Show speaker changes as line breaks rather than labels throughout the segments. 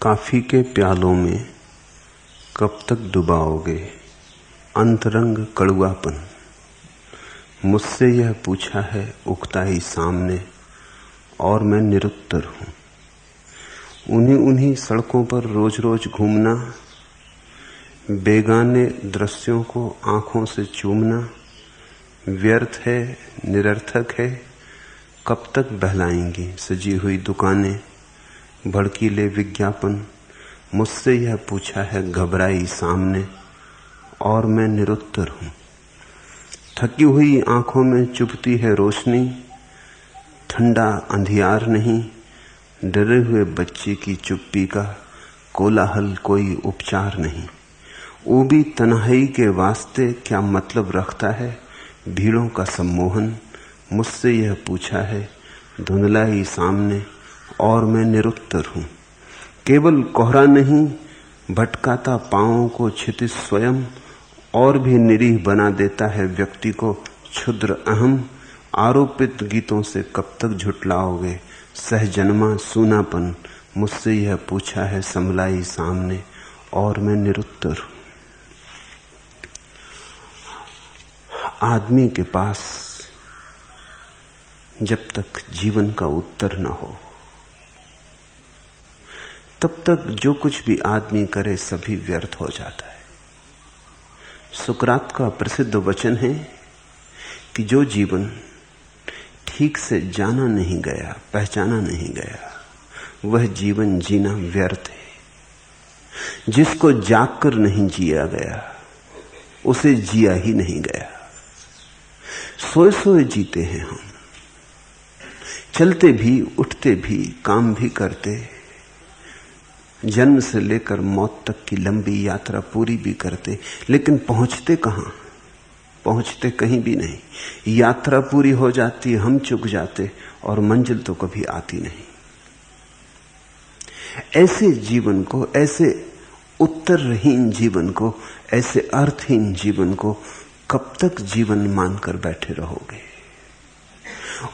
काफी के प्यालों में कब तक डुबाओगे अंतरंग कड़ुआपन। मुझसे यह पूछा है उगता ही सामने और मैं निरुत्तर हूं। उन्हीं सड़कों पर रोज रोज घूमना, बेगाने दृश्यों को आंखों से चूमना व्यर्थ है, निरर्थक है। कब तक बहलाएंगी सजी हुई दुकानें, भड़कीले विज्ञापन। मुझसे यह पूछा है घबराई सामने और मैं निरुत्तर हूं। थकी हुई आंखों में चुभती है रोशनी, ठंडा अंधियार नहीं। डरे हुए बच्चे की चुप्पी का कोलाहल कोई उपचार नहीं। ऊबी तन्हाई के वास्ते क्या मतलब रखता है भीड़ों का सम्मोहन। मुझसे यह पूछा है धुंधला ही सामने और मैं निरुत्तर हूं। केवल कोहरा नहीं भटकाता पांवों को क्षितिज स्वयं, और भी निरीह बना देता है व्यक्ति को क्षुद्र अहम। आरोपित गीतों से कब तक झुटलाओगे सहजन्मा सूनापन। मुझसे यह पूछा है समलाई सामने और मैं निरुत्तर हूं। आदमी के पास जब तक जीवन का उत्तर न हो तब तक जो कुछ भी आदमी करे सभी व्यर्थ हो जाता है। सुकरात का प्रसिद्ध वचन है कि जो जीवन ठीक से जाना नहीं गया, पहचाना नहीं गया, वह जीवन जीना व्यर्थ है। जिसको जागकर नहीं जिया गया उसे जिया ही नहीं गया। सोए सोए जीते हैं हम, चलते भी, उठते भी, काम भी करते, जन्म से लेकर मौत तक की लंबी यात्रा पूरी भी करते, लेकिन पहुंचते कहां? पहुंचते कहीं भी नहीं। यात्रा पूरी हो जाती, हम चुक जाते और मंजिल तो कभी आती नहीं। ऐसे जीवन को, ऐसे उत्तरहीन जीवन को, ऐसे अर्थहीन जीवन को कब तक जीवन मानकर बैठे रहोगे?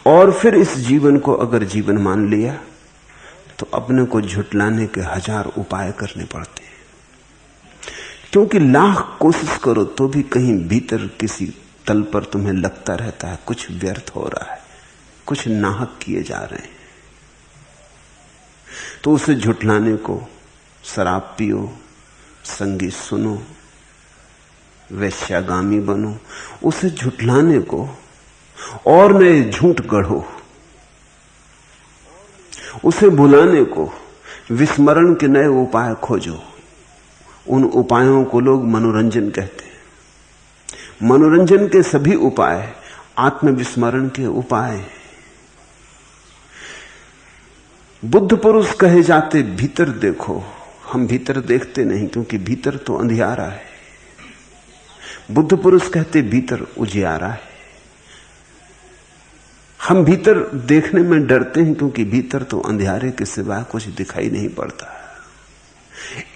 और फिर इस जीवन को अगर जीवन मान लिया तो अपने को झुटलाने के हजार उपाय करने पड़ते हैं। क्योंकि लाख कोशिश करो तो भी कहीं भीतर किसी तल पर तुम्हें लगता रहता है कुछ व्यर्थ हो रहा है, कुछ नाहक किए जा रहे हैं। तो उसे झुटलाने को शराब पियो, संगीत सुनो, वैश्यागामी बनो। उसे झुटलाने को और नए झूठ गढ़ो। उसे भुलाने को विस्मरण के नए उपाय खोजो। उन उपायों को लोग मनोरंजन कहते हैं। मनोरंजन के सभी उपाय आत्मविस्मरण के उपाय हैं। बुद्ध पुरुष कहे जाते भीतर देखो। हम भीतर देखते नहीं क्योंकि भीतर तो अंधियारा है। बुद्ध पुरुष कहते भीतर उजियारा है। हम भीतर देखने में डरते हैं क्योंकि भीतर तो अंधियारे के सिवा कुछ दिखाई नहीं पड़ता।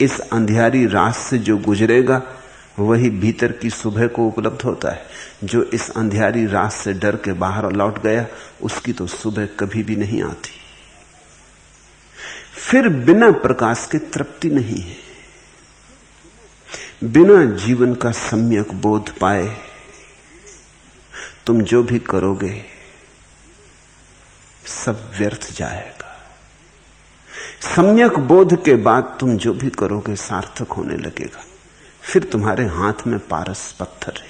इस अंधियारी रात से जो गुजरेगा वही भीतर की सुबह को उपलब्ध होता है। जो इस अंधियारी रात से डर के बाहर लौट गया उसकी तो सुबह कभी भी नहीं आती। फिर बिना प्रकाश के तृप्ति नहीं है। बिना जीवन का सम्यक बोध पाए तुम जो भी करोगे सब व्यर्थ जाएगा। सम्यक बोध के बाद तुम जो भी करोगे सार्थक होने लगेगा। फिर तुम्हारे हाथ में पारस पत्थर है,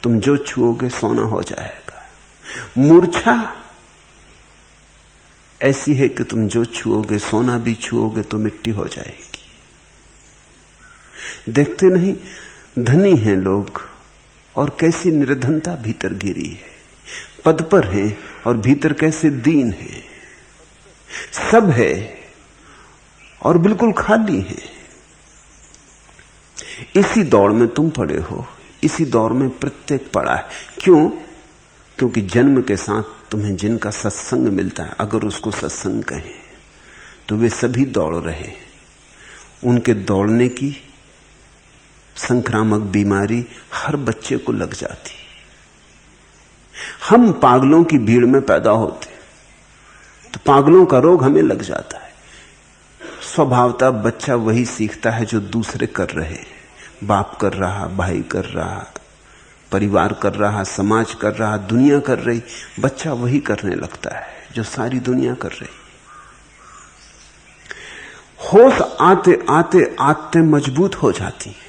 तुम जो छुओगे सोना हो जाएगा। मूर्छा ऐसी है कि तुम जो छुओगे, सोना भी छुओगे तो मिट्टी हो जाएगी। देखते नहीं धनी हैं लोग और कैसी निर्धनता भीतर गिरी है। पद पर हैं और भीतर कैसे दीन है। सब है और बिल्कुल खाली है। इसी दौड़ में तुम पड़े हो, इसी दौड़ में प्रत्येक पड़ा है। क्यों? क्योंकि जन्म के साथ तुम्हें जिनका सत्संग मिलता है, अगर उसको सत्संग कहें, तो वे सभी दौड़ रहे। उनके दौड़ने की संक्रामक बीमारी हर बच्चे को लग जाती। हम पागलों की भीड़ में पैदा होते तो पागलों का रोग हमें लग जाता है। स्वभावतः बच्चा वही सीखता है जो दूसरे कर रहे, बाप कर रहा, भाई कर रहा, परिवार कर रहा, समाज कर रहा, दुनिया कर रही। बच्चा वही करने लगता है जो सारी दुनिया कर रही। होश आते आते आदतें मजबूत हो जाती हैं।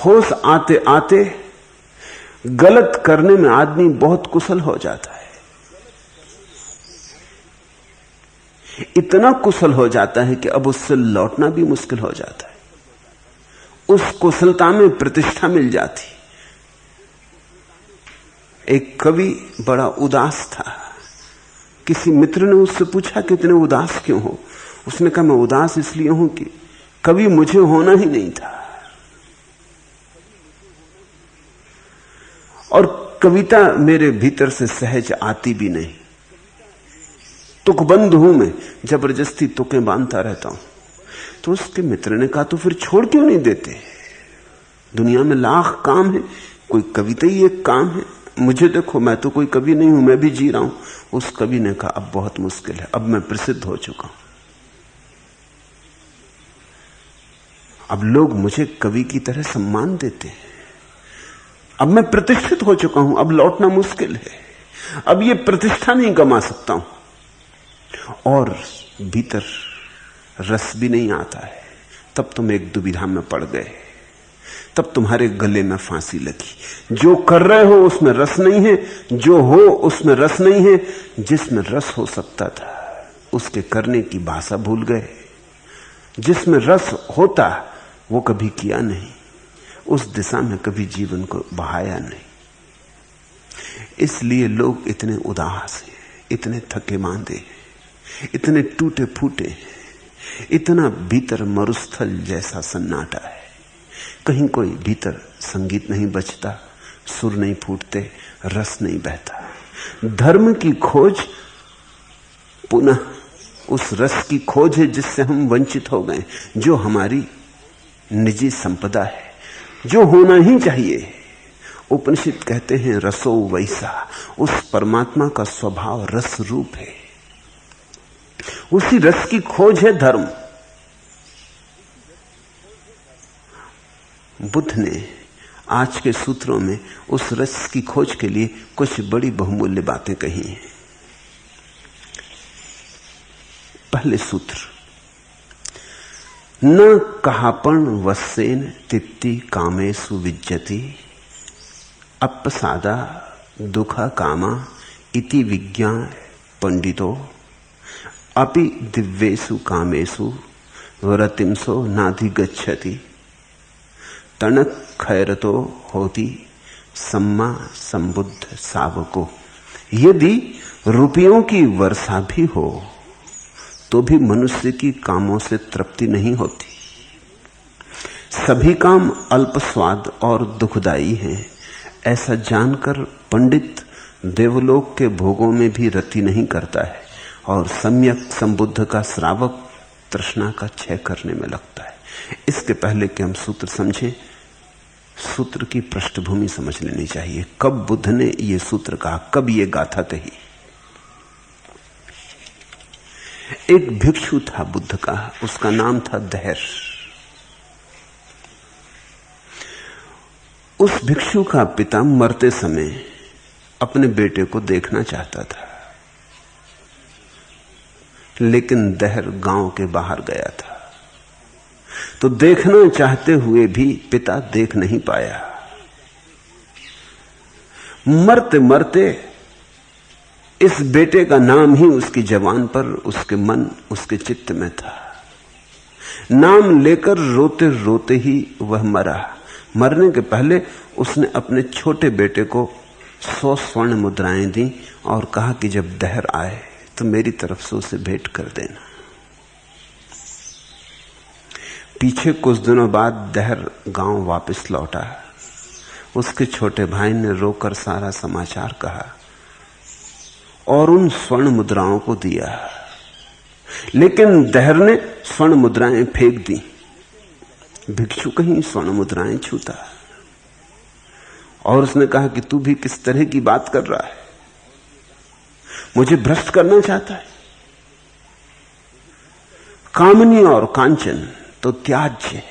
होश आते आते गलत करने में आदमी बहुत कुशल हो जाता है। इतना कुशल हो जाता है कि अब उससे लौटना भी मुश्किल हो जाता है। उस कुशलता में प्रतिष्ठा मिल जाती। एक कवि बड़ा उदास था। किसी मित्र ने उससे पूछा कि इतने उदास क्यों हो? उसने कहा, मैं उदास इसलिए हूं कि कभी मुझे होना ही नहीं था। और कविता मेरे भीतर से सहज आती भी नहीं। तुकबंद हूं मैं, जबरदस्ती तुकें बांधता रहता हूं। तो उसके मित्र ने कहा, तो फिर छोड़ क्यों नहीं देते? दुनिया में लाख काम है, कोई कविता ही एक काम है। मुझे देखो, मैं तो कोई कवि नहीं हूं, मैं भी जी रहा हूं। उस कवि ने कहा, अब बहुत मुश्किल है, अब मैं प्रसिद्ध हो चुका हूं, अब लोग मुझे कवि की तरह सम्मान देते हैं, अब मैं प्रतिष्ठित हो चुका हूं, अब लौटना मुश्किल है, अब ये प्रतिष्ठा नहीं कमा सकता हूं। और भीतर रस भी नहीं आता है। तब तुम एक दुविधा में पड़ गए, तब तुम्हारे गले में फांसी लगी। जो कर रहे हो उसमें रस नहीं है, जो हो उसमें रस नहीं है। जिसमें रस हो सकता था उसके करने की भाषा भूल गए। जिसमें रस होता वो कभी किया नहीं, उस दिशा में कभी जीवन को बहाया नहीं। इसलिए लोग इतने उदास हैं, इतने थके मांदे हैं, इतने टूटे फूटे हैं, इतना भीतर मरुस्थल जैसा सन्नाटा है। कहीं कोई भीतर संगीत नहीं बजता, सुर नहीं फूटते, रस नहीं बहता। धर्म की खोज पुनः उस रस की खोज है जिससे हम वंचित हो गए, जो हमारी निजी संपदा है, जो होना ही चाहिए। उपनिषद कहते हैं रसो वैसा, उस परमात्मा का स्वभाव रस रूप है, उसी रस की खोज है धर्म। बुद्ध ने आज के सूत्रों में उस रस की खोज के लिए कुछ बड़ी बहुमूल्य बातें कही हैं। पहले सूत्र, न कहापण वस्सेन तित्ति कामेषु विज्जति अपसादा दुखा कामा इति विज्ञा पंडितो अपि दिव्येषु कामेषु रतिंसो नाधिगच्छति तणक खैरतो होती सम्मा संबुद्ध सावको। यदि रुपयों की वर्षा भी हो तो भी मनुष्य की कामों से तृप्ति नहीं होती। सभी काम अल्प स्वाद और दुखदायी हैं, ऐसा जानकर पंडित देवलोक के भोगों में भी रति नहीं करता है और सम्यक संबुद्ध का श्रावक तृष्णा का क्षय करने में लगता है। इसके पहले कि हम सूत्र समझें, सूत्र की पृष्ठभूमि समझ लेनी चाहिए। कब बुद्ध ने यह सूत्र कहा, कब यह गाथा कही? एक भिक्षु था बुद्ध का, उसका नाम था दहर। उस भिक्षु का पिता मरते समय अपने बेटे को देखना चाहता था, लेकिन दहर गांव के बाहर गया था, तो देखना चाहते हुए भी पिता देख नहीं पाया। मरते मरते इस बेटे का नाम ही उसकी जबान पर, उसके मन, उसके चित्त में था। नाम लेकर रोते रोते ही वह मरा। मरने के पहले उसने अपने छोटे बेटे को 100 स्वर्ण मुद्राएं दी और कहा कि जब दहर आए तो मेरी तरफ से उसे भेंट कर देना। पीछे कुछ दिनों बाद दहर गांव वापस लौटा। उसके छोटे भाई ने रोकर सारा समाचार कहा और उन स्वर्ण मुद्राओं को दिया, लेकिन दहर ने स्वर्ण मुद्राएं फेंक दी। भिक्षु कहीं स्वर्ण मुद्राएं छूता और उसने कहा कि तू भी किस तरह की बात कर रहा है, मुझे भ्रष्ट करना चाहता है। कामनी और कांचन तो त्याज्य है,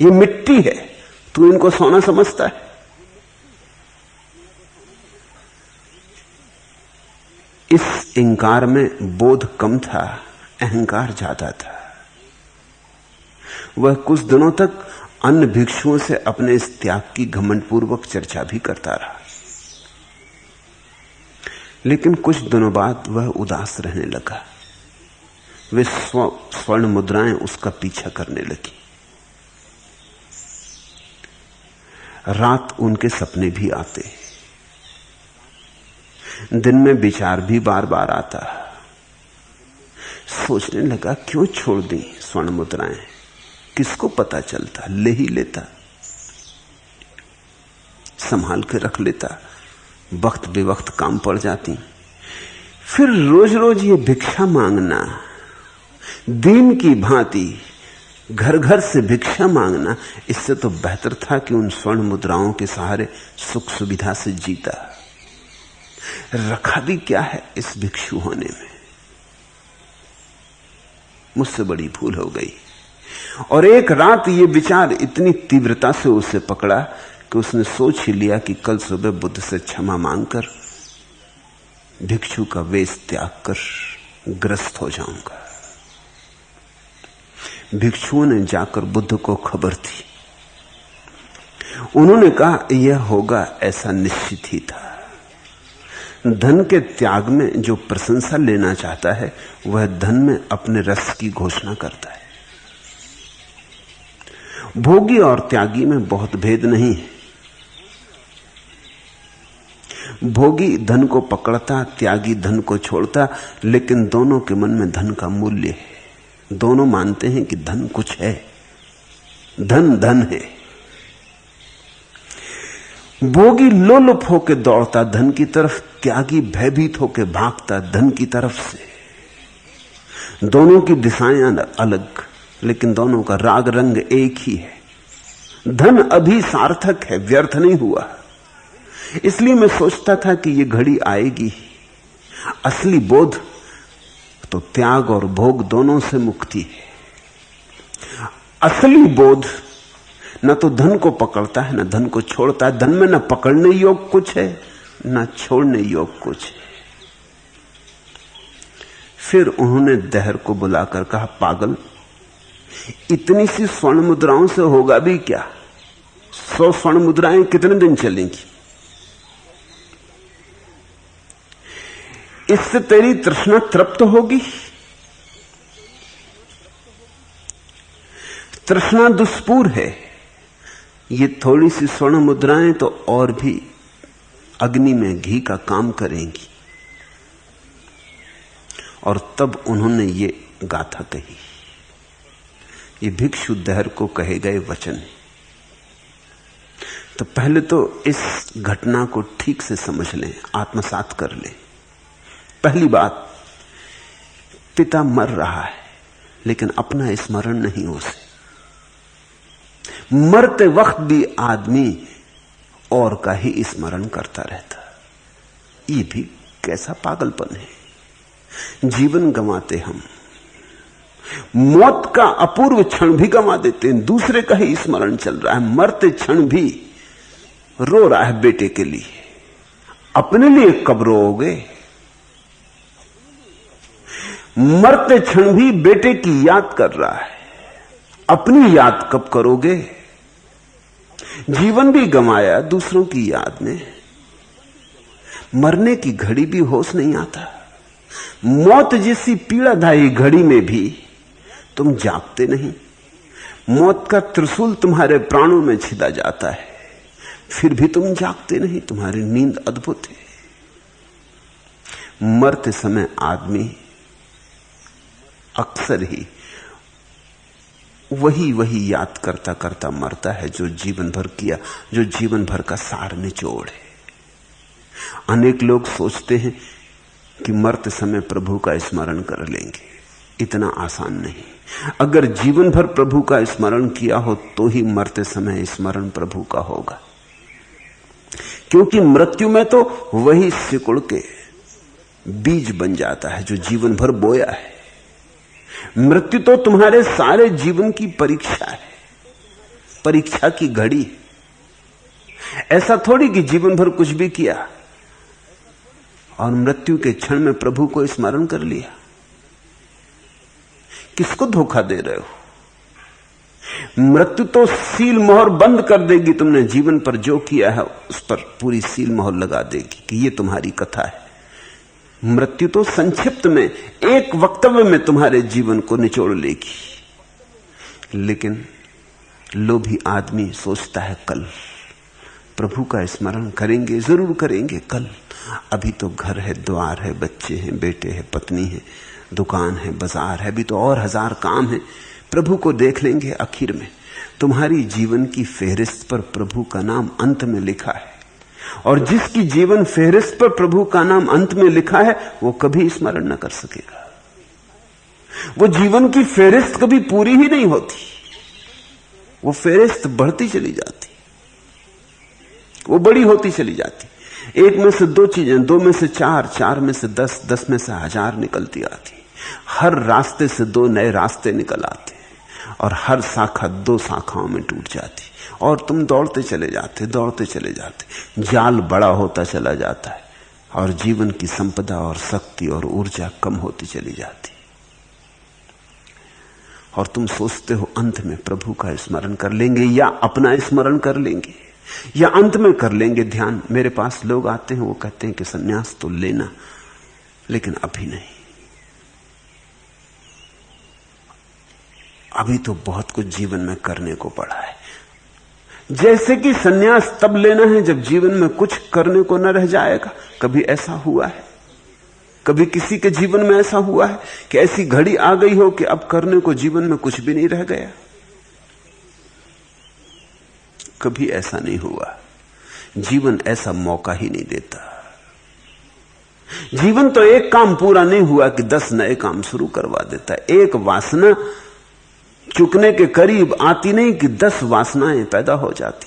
ये मिट्टी है, तू इनको सोना समझता है। इस इंकार में बोध कम था, अहंकार ज्यादा था। वह कुछ दिनों तक अन्य भिक्षुओं से अपने इस त्याग की घमंडपूर्वक चर्चा भी करता रहा, लेकिन कुछ दिनों बाद वह उदास रहने लगा। वे स्वर्ण मुद्राएं उसका पीछा करने लगी। रात उनके सपने भी आते, दिन में विचार भी बार बार आता। सोचने लगा क्यों छोड़ दी स्वर्ण मुद्राएं, किसको पता चलता, ले ही लेता, संभाल के रख लेता, वक्त बेवक्त काम पड़ जाती। फिर रोज रोज ये भिक्षा मांगना, दीन की भांति घर घर से भिक्षा मांगना, इससे तो बेहतर था कि उन स्वर्ण मुद्राओं के सहारे सुख सुविधा से जीता। रखा भी क्या है इस भिक्षु होने में। मुझसे बड़ी भूल हो गई। और एक रात ये विचार इतनी तीव्रता से उसे पकड़ा कि उसने सोच ही लिया कि कल सुबह बुद्ध से क्षमा मांगकर भिक्षु का वेश त्याग कर ग्रस्त हो जाऊंगा। भिक्षुओं ने जाकर बुद्ध को खबर दी। उन्होंने कहा यह होगा, ऐसा निश्चित ही था। धन के त्याग में जो प्रशंसा लेना चाहता है वह धन में अपने रस की घोषणा करता है। भोगी और त्यागी में बहुत भेद नहीं है। भोगी धन को पकड़ता, त्यागी धन को छोड़ता, लेकिन दोनों के मन में धन का मूल्य है। दोनों मानते हैं कि धन कुछ है, धन धन है। भोगी लोलुप होकर दौड़ता धन की तरफ, त्यागी भयभीत होकर भागता धन की तरफ से। दोनों की दिशाएं अलग, लेकिन दोनों का राग रंग एक ही है। धन अभी सार्थक है, व्यर्थ नहीं हुआ। इसलिए मैं सोचता था कि यह घड़ी आएगी। असली बोध तो त्याग और भोग दोनों से मुक्ति है। असली बोध न तो धन को पकड़ता है, न धन को छोड़ता है। धन में न पकड़ने योग्य कुछ है, न छोड़ने योग्य कुछ है। फिर उन्होंने दहर को बुलाकर कहा, पागल, इतनी सी स्वर्ण मुद्राओं से होगा भी क्या? 100 स्वर्ण मुद्राएं कितने दिन चलेंगी? इससे तेरी तृष्णा तृप्त होगी? तृष्णा दुष्पूर है। ये थोड़ी सी स्वर्ण मुद्राएं तो और भी अग्नि में घी का काम करेंगी। और तब उन्होंने ये गाथा कही। ये भिक्षु दहर को कहे गए वचन है। तो पहले तो इस घटना को ठीक से समझ लें, आत्मसात कर लें। पहली बात, पिता मर रहा है लेकिन अपना स्मरण नहीं उसे। मरते वक्त भी आदमी और का ही स्मरण करता रहता। ये भी कैसा पागलपन है। जीवन गंवाते हम, मौत का अपूर्व क्षण भी गंवा देते हैं, दूसरे का ही स्मरण चल रहा है। मरते क्षण भी रो रहा है बेटे के लिए, अपने लिए कब रोओगे? मरते क्षण भी बेटे की याद कर रहा है, अपनी याद कब करोगे? जीवन भी गंवाया दूसरों की याद में। मरने की घड़ी भी होश नहीं आता। मौत जैसी पीड़ादायी घड़ी में भी तुम जागते नहीं। मौत का त्रिशूल तुम्हारे प्राणों में छिदा जाता है, फिर भी तुम जागते नहीं। तुम्हारी नींद अद्भुत है। मरते समय आदमी अक्सर ही वही याद करता करता मरता है जो जीवन भर किया, जो जीवन भर का सार निचोड़ है। अनेक लोग सोचते हैं कि मरते समय प्रभु का स्मरण कर लेंगे। इतना आसान नहीं। अगर जीवन भर प्रभु का स्मरण किया हो तो ही मरते समय स्मरण प्रभु का होगा। क्योंकि मृत्यु में तो वही सिकुड़ के बीज बन जाता है जो जीवन भर बोया है। मृत्यु तो तुम्हारे सारे जीवन की परीक्षा है, परीक्षा की घड़ी। ऐसा थोड़ी कि जीवन भर कुछ भी किया और मृत्यु के क्षण में प्रभु को स्मरण कर लिया। किसको धोखा दे रहे हो? मृत्यु तो सील मोहर बंद कर देगी, तुमने जीवन पर जो किया है उस पर पूरी सील मोहर लगा देगी कि ये तुम्हारी कथा है। मृत्यु तो संक्षिप्त में एक वक्तव्य में तुम्हारे जीवन को निचोड़ लेगी। लेकिन लोभी आदमी सोचता है कल प्रभु का स्मरण करेंगे, जरूर करेंगे कल। अभी तो घर है, द्वार है, बच्चे हैं, बेटे हैं, पत्नी है, दुकान है, बाजार है, अभी तो और 1000 काम है। प्रभु को देख लेंगे आखिर में। तुम्हारी जीवन की फेहरिस्त पर प्रभु का नाम अंत में लिखा है, और जिसकी जीवन फेहरिस्त पर प्रभु का नाम अंत में लिखा है वो कभी स्मरण न कर सकेगा। वो जीवन की फेहरिस्त कभी पूरी ही नहीं होती, वो फेहरिस्त बढ़ती चली जाती, वो बड़ी होती चली जाती। एक में से 2 चीजें, 2 में से 4, 4 में से 10, 10 में से 1000 निकलती आती। हर रास्ते से 2 नए रास्ते निकल आते और हर शाखा 2 शाखाओं में टूट जाती, और तुम दौड़ते चले जाते, दौड़ते चले जाते। जाल बड़ा होता चला जाता है और जीवन की संपदा और शक्ति और ऊर्जा कम होती चली जाती। और तुम सोचते हो अंत में प्रभु का स्मरण कर लेंगे, या अपना स्मरण कर लेंगे, या अंत में कर लेंगे ध्यान। मेरे पास लोग आते हैं, वो कहते हैं कि सन्यास तो लेना, लेकिन अभी नहीं, अभी तो बहुत कुछ जीवन में करने को पड़ा है। जैसे कि सन्यास तब लेना है जब जीवन में कुछ करने को न रह जाएगा। कभी ऐसा हुआ है? कभी किसी के जीवन में ऐसा हुआ है कि ऐसी घड़ी आ गई हो कि अब करने को जीवन में कुछ भी नहीं रह गया? कभी ऐसा नहीं हुआ। जीवन ऐसा मौका ही नहीं देता। जीवन तो एक काम पूरा नहीं हुआ कि 10 नए काम शुरू करवा देता है। एक वासना चुकने के करीब आती नहीं कि 10 वासनाएं पैदा हो जाती।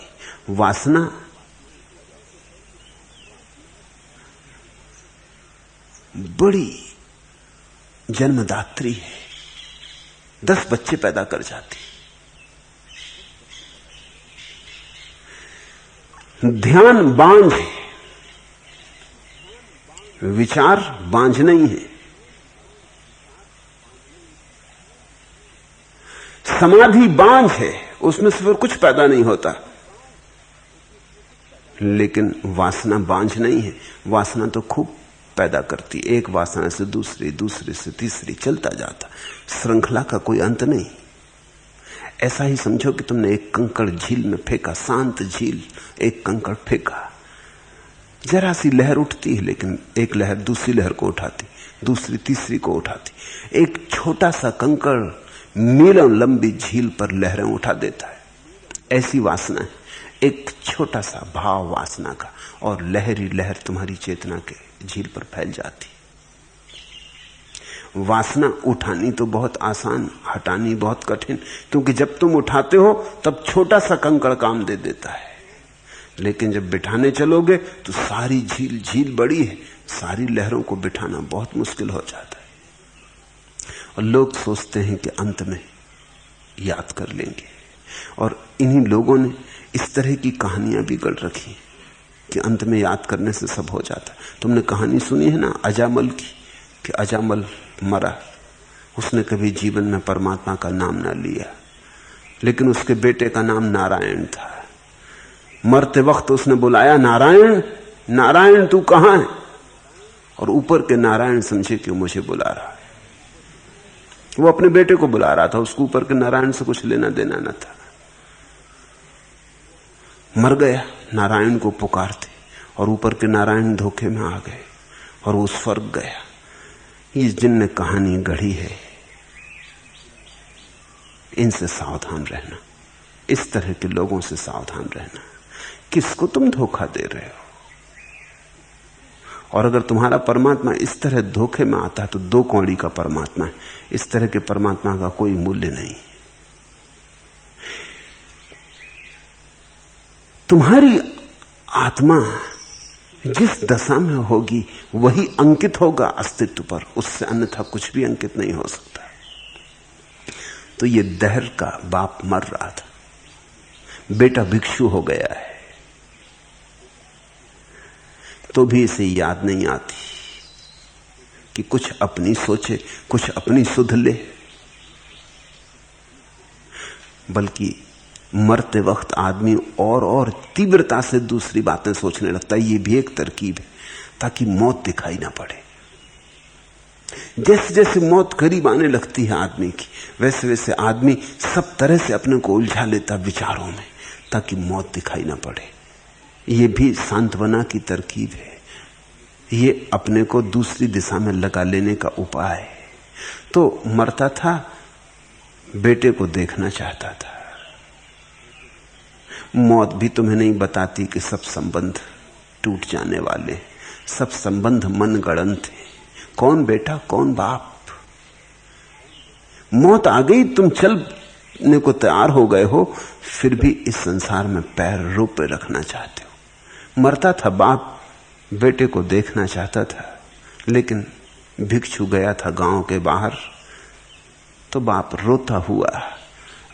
वासना बड़ी जन्मदात्री है, 10 बच्चे पैदा कर जाती। ध्यान बांझ है, विचार बांझ नहीं है। समाधि बांझ है, उसमें से फिर कुछ पैदा नहीं होता। लेकिन वासना बांझ नहीं है, वासना तो खूब पैदा करती। एक वासना से दूसरी, दूसरी से तीसरी, चलता जाता, श्रृंखला का कोई अंत नहीं। ऐसा ही समझो कि तुमने एक कंकड़ झील में फेंका, शांत झील, एक कंकड़ फेंका, जरा सी लहर उठती है, लेकिन एक लहर दूसरी लहर को उठाती, दूसरी तीसरी को उठाती। एक छोटा सा कंकड़ मीलों लंबी झील पर लहरें उठा देता है। ऐसी वासना है, एक छोटा सा भाव वासना का, और लहरी लहर तुम्हारी चेतना के झील पर फैल जाती। वासना उठानी तो बहुत आसान, हटानी बहुत कठिन, क्योंकि जब तुम उठाते हो तब छोटा सा कंकड़ काम दे देता है, लेकिन जब बिठाने चलोगे तो सारी झील बड़ी है, सारी लहरों को बिठाना बहुत मुश्किल हो जाता है। और लोग सोचते हैं कि अंत में याद कर लेंगे, और इन्हीं लोगों ने इस तरह की कहानियां भी गढ़ रखी कि अंत में याद करने से सब हो जाता। तुमने कहानी सुनी है ना अजामल की, कि अजामल मरा, उसने कभी जीवन में परमात्मा का नाम ना लिया, लेकिन उसके बेटे का नाम नारायण था। मरते वक्त उसने बुलाया, नारायण नारायण तू कहां है? और ऊपर के नारायण समझे कि मुझे बुला रहा है। वो अपने बेटे को बुला रहा था, उसको ऊपर के नारायण से कुछ लेना देना न था। मर गया, नारायण को पुकारते, और ऊपर के नारायण धोखे में आ गए और वो स्वर्ग गया। ये जिनने कहानी गढ़ी है, इनसे सावधान रहना, इस तरह के लोगों से सावधान रहना। किसको तुम धोखा दे रहे हो? और अगर तुम्हारा परमात्मा इस तरह धोखे में आता है तो 2 कौड़ी का परमात्मा है। इस तरह के परमात्मा का कोई मूल्य नहीं। तुम्हारी आत्मा जिस दशा में होगी वही अंकित होगा अस्तित्व पर, उससे अन्यथा कुछ भी अंकित नहीं हो सकता। तो ये दहर का बाप मर रहा था, बेटा भिक्षु हो गया है, तो भी इसे याद नहीं आती कि कुछ अपनी सोचे, कुछ अपनी सुध ले, बल्कि मरते वक्त आदमी और तीव्रता से दूसरी बातें सोचने लगता है। ये भी एक तरकीब है ताकि मौत दिखाई ना पड़े। जैसे जैसे मौत करीब आने लगती है आदमी की, वैसे वैसे आदमी सब तरह से अपने को उलझा लेता विचारों में ताकि मौत दिखाई ना पड़े। ये भी सांत्वना की तरकीब है, ये अपने को दूसरी दिशा में लगा लेने का उपाय है। तो मरता था, बेटे को देखना चाहता था। मौत भी तुम्हें नहीं बताती कि सब संबंध टूट जाने वाले, सब संबंध मनगढ़ंत थे। कौन बेटा कौन बाप। मौत आ गई, तुम चलने को तैयार हो गए हो, फिर भी इस संसार में पैर रोपे रखना चाहते हो। मरता था बाप, बेटे को देखना चाहता था, लेकिन भिक्षु गया था गांव के बाहर, तो बाप रोता हुआ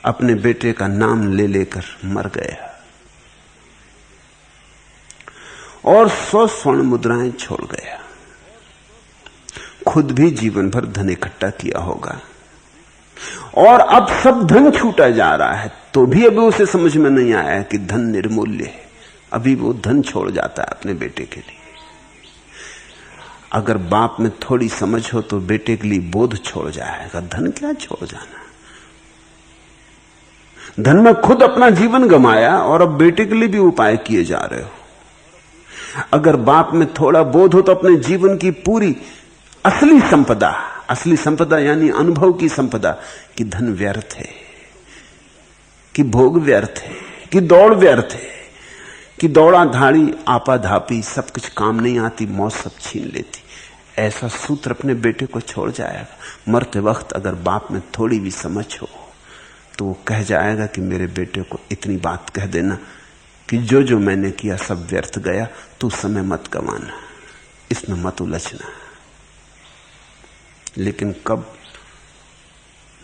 अपने बेटे का नाम ले लेकर मर गया और 100 स्वर्ण मुद्राएं छोड़ गया। खुद भी जीवन भर धन इकट्ठा किया होगा और अब सब धन छूटा जा रहा है, तो भी अभी उसे समझ में नहीं आया कि धन निर्मूल्य है। अभी वो धन छोड़ जाता है अपने बेटे के लिए। अगर बाप में थोड़ी समझ हो तो बेटे के लिए बोध छोड़ जाएगा। धन क्या छोड़ जाना, धन में खुद अपना जीवन गंवाया और अब बेटे के लिए भी उपाय किए जा रहे हो। अगर बाप में थोड़ा बोध हो तो अपने जीवन की पूरी असली संपदा यानी अनुभव की संपदा, कि धन व्यर्थ है, कि भोग व्यर्थ है, कि दौड़ व्यर्थ है, कि दौड़ा धाड़ी आपाधापी सब कुछ काम नहीं आती, मौत सब छीन लेती। ऐसा सूत्र अपने बेटे को छोड़ जाएगा। मरते वक्त अगर बाप में थोड़ी भी समझ हो तो वो कह जाएगा कि मेरे बेटे को इतनी बात कह देना कि जो जो मैंने किया सब व्यर्थ गया, तू समय मत गंवाना, इसमें मत उलझना। लेकिन कब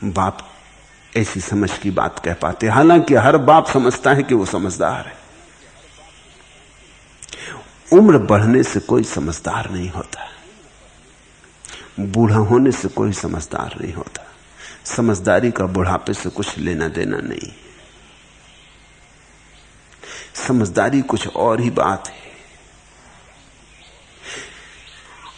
बाप ऐसी समझ की बात कह पाते? हालांकि हर बाप समझता है कि वो समझदार है। उम्र बढ़ने से कोई समझदार नहीं होता, बूढ़ा होने से कोई समझदार नहीं होता। समझदारी का बुढ़ापे से कुछ लेना देना नहीं। समझदारी कुछ और ही बात है।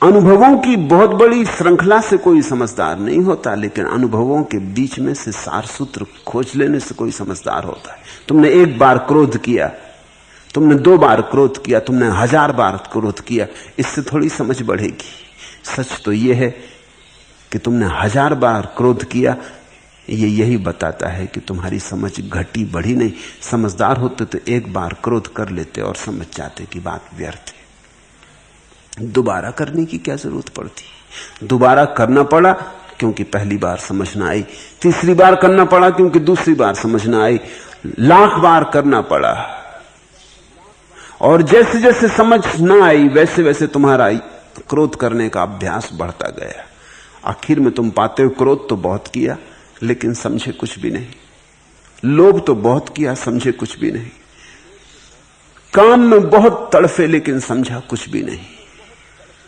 अनुभवों की बहुत बड़ी श्रृंखला से कोई समझदार नहीं होता, लेकिन अनुभवों के बीच में से सार सूत्र खोज लेने से कोई समझदार होता है। तुमने एक बार क्रोध किया, तुमने 2 बार क्रोध किया, तुमने 1000 बार क्रोध किया, इससे थोड़ी समझ बढ़ेगी। सच तो यह है कि तुमने 1000 बार क्रोध किया, ये यही बताता है कि तुम्हारी समझ घटी बढ़ी नहीं। समझदार होते तो एक बार क्रोध कर लेते और समझ जाते कि बात व्यर्थ है। दोबारा करने की क्या जरूरत पड़ती? दोबारा करना पड़ा क्योंकि पहली बार समझ ना आई, तीसरी बार करना पड़ा क्योंकि दूसरी बार समझ ना आई, लाख बार करना पड़ा। और जैसे जैसे समझ ना आई वैसे वैसे तुम्हारा क्रोध करने का अभ्यास बढ़ता गया। आखिर में तुम पाते हो क्रोध तो बहुत किया लेकिन समझे कुछ भी नहीं, लोभ तो बहुत किया समझे कुछ भी नहीं, काम में बहुत तड़फे लेकिन समझा कुछ भी नहीं।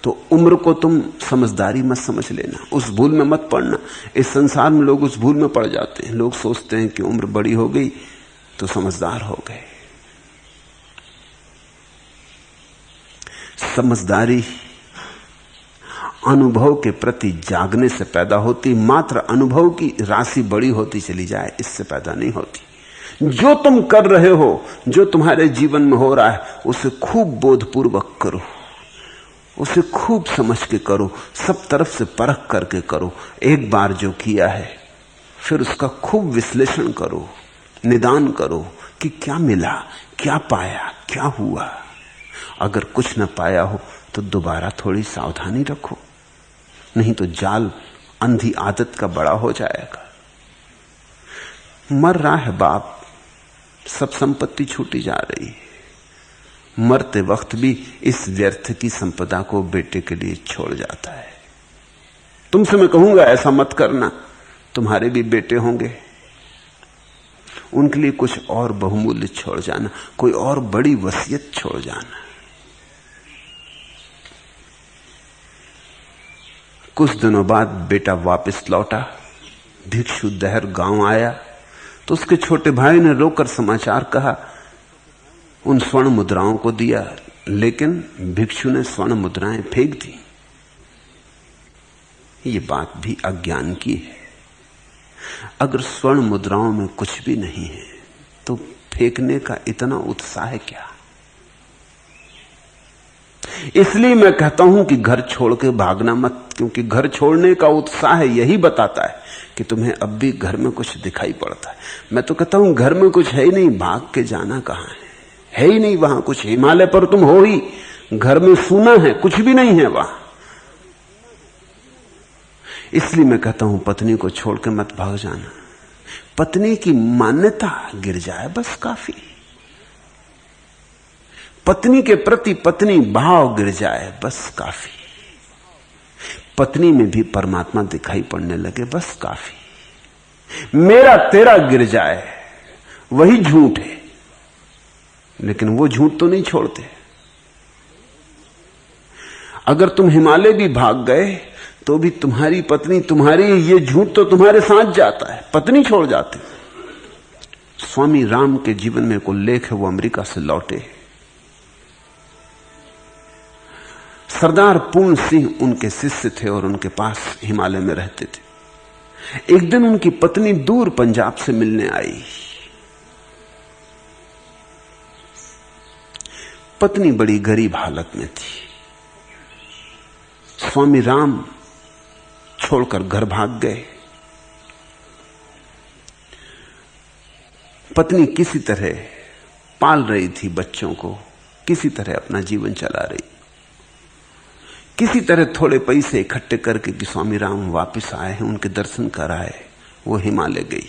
तो उम्र को तुम समझदारी मत समझ लेना, उस भूल में मत पड़ना। इस संसार में लोग उस भूल में पड़ जाते हैं। लोग सोचते हैं कि उम्र बड़ी हो गई तो समझदार हो गए। समझदारी अनुभव के प्रति जागने से पैदा होती, मात्र अनुभव की राशि बड़ी होती चली जाए इससे पैदा नहीं होती। जो तुम कर रहे हो, जो तुम्हारे जीवन में हो रहा है, उसे खूब बोधपूर्वक करो, उसे खूब समझ के करो, सब तरफ से परख करके करो। एक बार जो किया है फिर उसका खूब विश्लेषण करो, निदान करो कि क्या मिला, क्या पाया, क्या हुआ। अगर कुछ न पाया हो तो दोबारा थोड़ी सावधानी रखो, नहीं तो जाल अंधी आदत का बड़ा हो जाएगा। मर रहा है बाप, सब संपत्ति छूटी जा रही है, मरते वक्त भी इस व्यर्थ की संपदा को बेटे के लिए छोड़ जाता है। तुमसे मैं कहूंगा ऐसा मत करना, तुम्हारे भी बेटे होंगे, उनके लिए कुछ और बहुमूल्य छोड़ जाना, कोई और बड़ी वसीयत छोड़ जाना। कुछ दिनों बाद बेटा वापस लौटा, भिक्षु दहर गांव आया तो उसके छोटे भाई ने रोकर समाचार कहा, उन स्वर्ण मुद्राओं को दिया, लेकिन भिक्षु ने स्वर्ण मुद्राएं फेंक दी। ये बात भी अज्ञान की है। अगर स्वर्ण मुद्राओं में कुछ भी नहीं है तो फेंकने का इतना उत्साह क्या? इसलिए मैं कहता हूं कि घर छोड़ के भागना मत, क्योंकि घर छोड़ने का उत्साह यही बताता है कि तुम्हें अब भी घर में कुछ दिखाई पड़ता है। मैं तो कहता हूं घर में कुछ है ही नहीं, भाग के जाना कहां है ही नहीं वहां कुछ। हिमालय पर तुम हो ही, घर में सूना है, कुछ भी नहीं है वहां। इसलिए मैं कहता हूं पत्नी को छोड़ के मत भाग जाना। पत्नी की मान्यता गिर जाए बस काफी, पत्नी के प्रति पत्नी भाव गिर जाए बस काफी, पत्नी में भी परमात्मा दिखाई पड़ने लगे बस काफी। मेरा तेरा गिर जाए वही झूठ है, लेकिन वो झूठ तो नहीं छोड़ते। अगर तुम हिमालय भी भाग गए तो भी तुम्हारी पत्नी, तुम्हारी ये झूठ तो तुम्हारे साथ जाता है, पत्नी छोड़ जाते। स्वामी राम के जीवन में को लेख है, वो अमेरिका से लौटे। सरदार पूर्ण सिंह उनके शिष्य थे और उनके पास हिमालय में रहते थे। एक दिन उनकी पत्नी दूर पंजाब से मिलने आई। पत्नी बड़ी गरीब हालत में थी। स्वामी राम छोड़कर घर भाग गए। पत्नी किसी तरह पाल रही थी बच्चों को, किसी तरह अपना जीवन चला रही, किसी तरह थोड़े पैसे इकट्ठे करके कि स्वामी राम वापस आए हैं, उनके दर्शन कराए, वो हिमालय गई।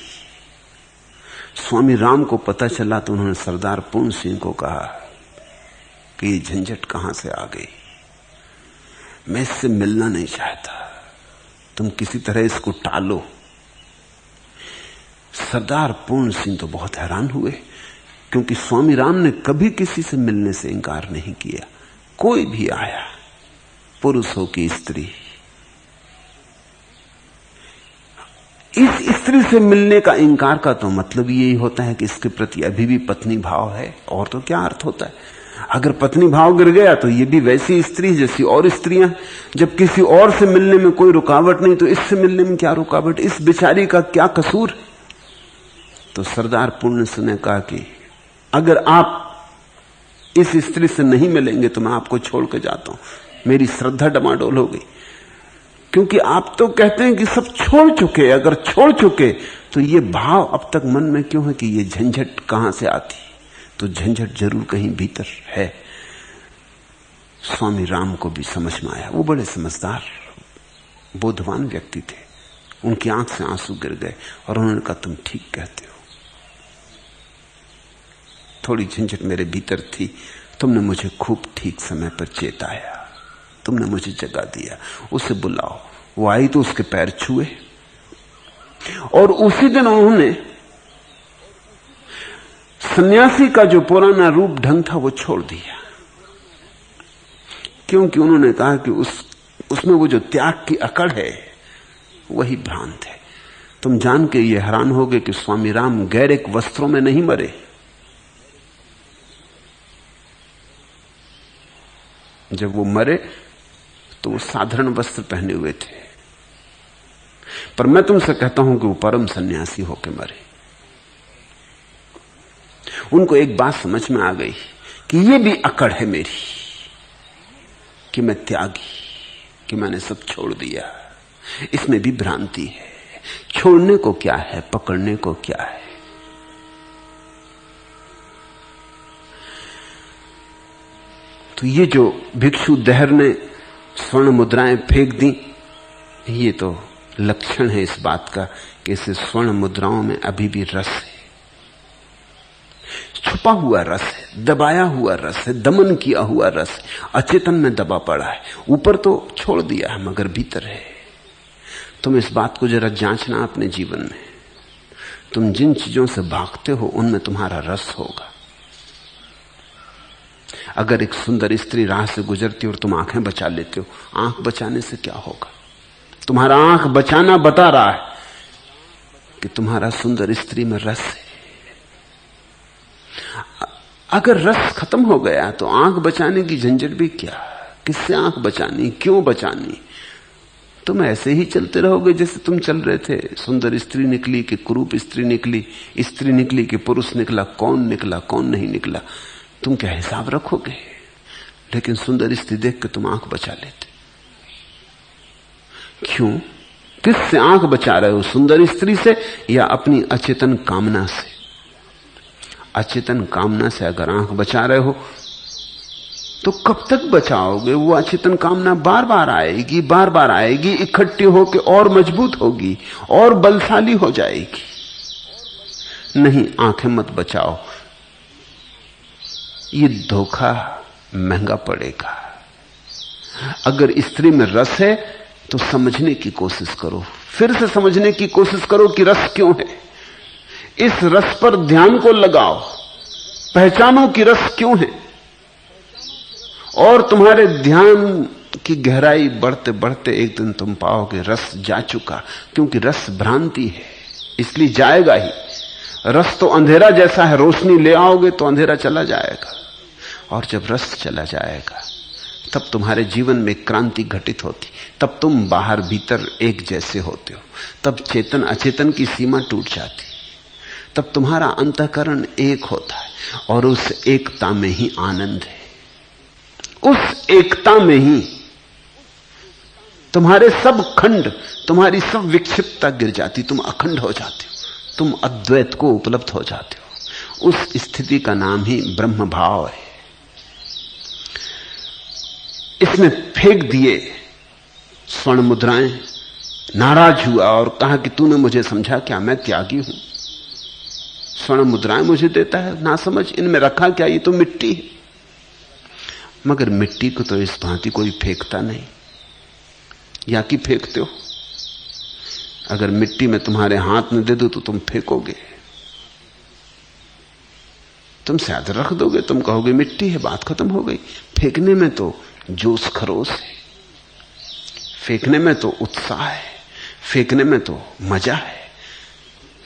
स्वामी राम को पता चला तो उन्होंने सरदार पूर्ण सिंह को कहा कि ये झंझट कहां से आ गई, मैं इससे मिलना नहीं चाहता, तुम किसी तरह इसको टालो। सरदार पूर्ण सिंह तो बहुत हैरान हुए, क्योंकि स्वामी राम ने कभी किसी से मिलने से इंकार नहीं किया। कोई भी आया, पुरुष हो कि स्त्री, इस स्त्री से मिलने का इंकार का तो मतलब यही होता है कि इसके प्रति अभी भी पत्नी भाव है, और तो क्या अर्थ होता है। अगर पत्नी भाव गिर गया तो ये भी वैसी स्त्री जैसी और स्त्रियां। जब किसी और से मिलने में कोई रुकावट नहीं तो इससे मिलने में क्या रुकावट, इस बेचारी का क्या कसूर। तो सरदार पूर्ण सिंह ने कहा कि अगर आप इस स्त्री से नहीं मिलेंगे तो मैं आपको छोड़ के जाता हूं। मेरी श्रद्धा डमाडोल हो गई, क्योंकि आप तो कहते हैं कि सब छोड़ चुके, अगर छोड़ चुके तो ये भाव अब तक मन में क्यों है कि ये झंझट कहां से आती। तो झंझट जरूर कहीं भीतर है। स्वामी राम को भी समझ में आया, वो बड़े समझदार बोधवान व्यक्ति थे। उनकी आंख से आंसू गिर गए और उन्होंने कहा तुम ठीक कहते हो, थोड़ी झंझट मेरे भीतर थी, तुमने मुझे खूब ठीक समय पर चेताया, तुमने मुझे जगा दिया, उसे बुलाओ। वो आई तो उसके पैर छुए और उसी दिन उन्होंने सन्यासी का जो पुराना रूप ढंग था वो छोड़ दिया, क्योंकि उन्होंने कहा कि उसमें वो जो त्याग की अकड़ है वही भ्रांत है। तुम जान के ये हैरान होगे कि स्वामी राम गैरिक वस्त्रों में नहीं मरे। जब वो मरे तो वो साधारण वस्त्र पहने हुए थे, पर मैं तुमसे कहता हूं कि वो परम सन्यासी होकर मरे। उनको एक बात समझ में आ गई कि ये भी अकड़ है मेरी, कि मैं त्यागी, कि मैंने सब छोड़ दिया, इसमें भी भ्रांति है। छोड़ने को क्या है, पकड़ने को क्या है। तो ये जो भिक्षु दहर ने स्वर्ण मुद्राएं फेंक दी, ये तो लक्षण है इस बात का कि इस स्वर्ण मुद्राओं में अभी भी रस है, छुपा हुआ रस है, दबाया हुआ रस है, दमन किया हुआ रस है, अचेतन में दबा पड़ा है। ऊपर तो छोड़ दिया है मगर भीतर है। तुम इस बात को जरा जांचना अपने जीवन में। तुम जिन चीजों से भागते हो उनमें तुम्हारा रस होगा। अगर एक सुंदर स्त्री राह से गुजरती और तुम आंखें बचा लेते हो, आंख बचाने से क्या होगा? तुम्हारा आंख बचाना बता रहा है कि तुम्हारा सुंदर स्त्री में रस है। अगर रस खत्म हो गया तो आंख बचाने की झंझट भी क्या? किससे आंख बचानी, क्यों बचानी? तुम ऐसे ही चलते रहोगे जैसे तुम चल रहे थे। सुंदर स्त्री निकली कि कुरूप स्त्री निकली, स्त्री निकली कि पुरुष निकला, कौन निकला कौन नहीं निकला, तुम क्या हिसाब रखोगे? लेकिन सुंदर स्त्री देख के तुम आंख बचा लेते। क्यों? किससे आंख बचा रहे हो? सुंदर स्त्री से या अपनी अचेतन कामना से? अचेतन कामना से अगर आंख बचा रहे हो तो कब तक बचाओगे? वो अचेतन कामना बार बार आएगी, बार बार आएगी, इकट्ठी होकर और मजबूत होगी और बलशाली हो जाएगी। नहीं, आंखें मत बचाओ, ये धोखा महंगा पड़ेगा। अगर स्त्री में रस है तो समझने की कोशिश करो, फिर से समझने की कोशिश करो कि रस क्यों है। इस रस पर ध्यान को लगाओ, पहचानो कि रस क्यों है। और तुम्हारे ध्यान की गहराई बढ़ते बढ़ते एक दिन तुम पाओगे रस जा चुका, क्योंकि रस भ्रांति है, इसलिए जाएगा ही। रस तो अंधेरा जैसा है, रोशनी ले आओगे तो अंधेरा चला जाएगा, और जब रस चला जाएगा तब तुम्हारे जीवन में क्रांति घटित होती, तब तुम बाहर भीतर एक जैसे होते हो, तब चेतन अचेतन की सीमा टूट जाती, तब तुम्हारा अंतःकरण एक होता है, और उस एकता में ही आनंद है। उस एकता में ही तुम्हारे सब खंड, तुम्हारी सब विक्षिप्तता गिर जाती, तुम अखंड हो जाते हो, तुम अद्वैत को उपलब्ध हो जाते हो। उस स्थिति का नाम ही ब्रह्म भाव है। इसने फेंक दिए स्वर्ण मुद्राएं, नाराज हुआ और कहा कि तूने मुझे समझा क्या? मैं त्यागी हूं। स्वर्ण मुद्राएं मुझे देता है, ना समझ, इनमें रखा क्या? ये तो मिट्टी है। मगर मिट्टी को तो इस भांति कोई फेंकता नहीं, या कि फेंकते हो? अगर मिट्टी में तुम्हारे हाथ में दे दो तो तुम फेंकोगे, तुम शायद रख दोगे, तुम कहोगे मिट्टी है, बात खत्म हो गई। फेंकने में तो जोश खरोश है, फेंकने में तो उत्साह है, फेंकने में तो मजा है।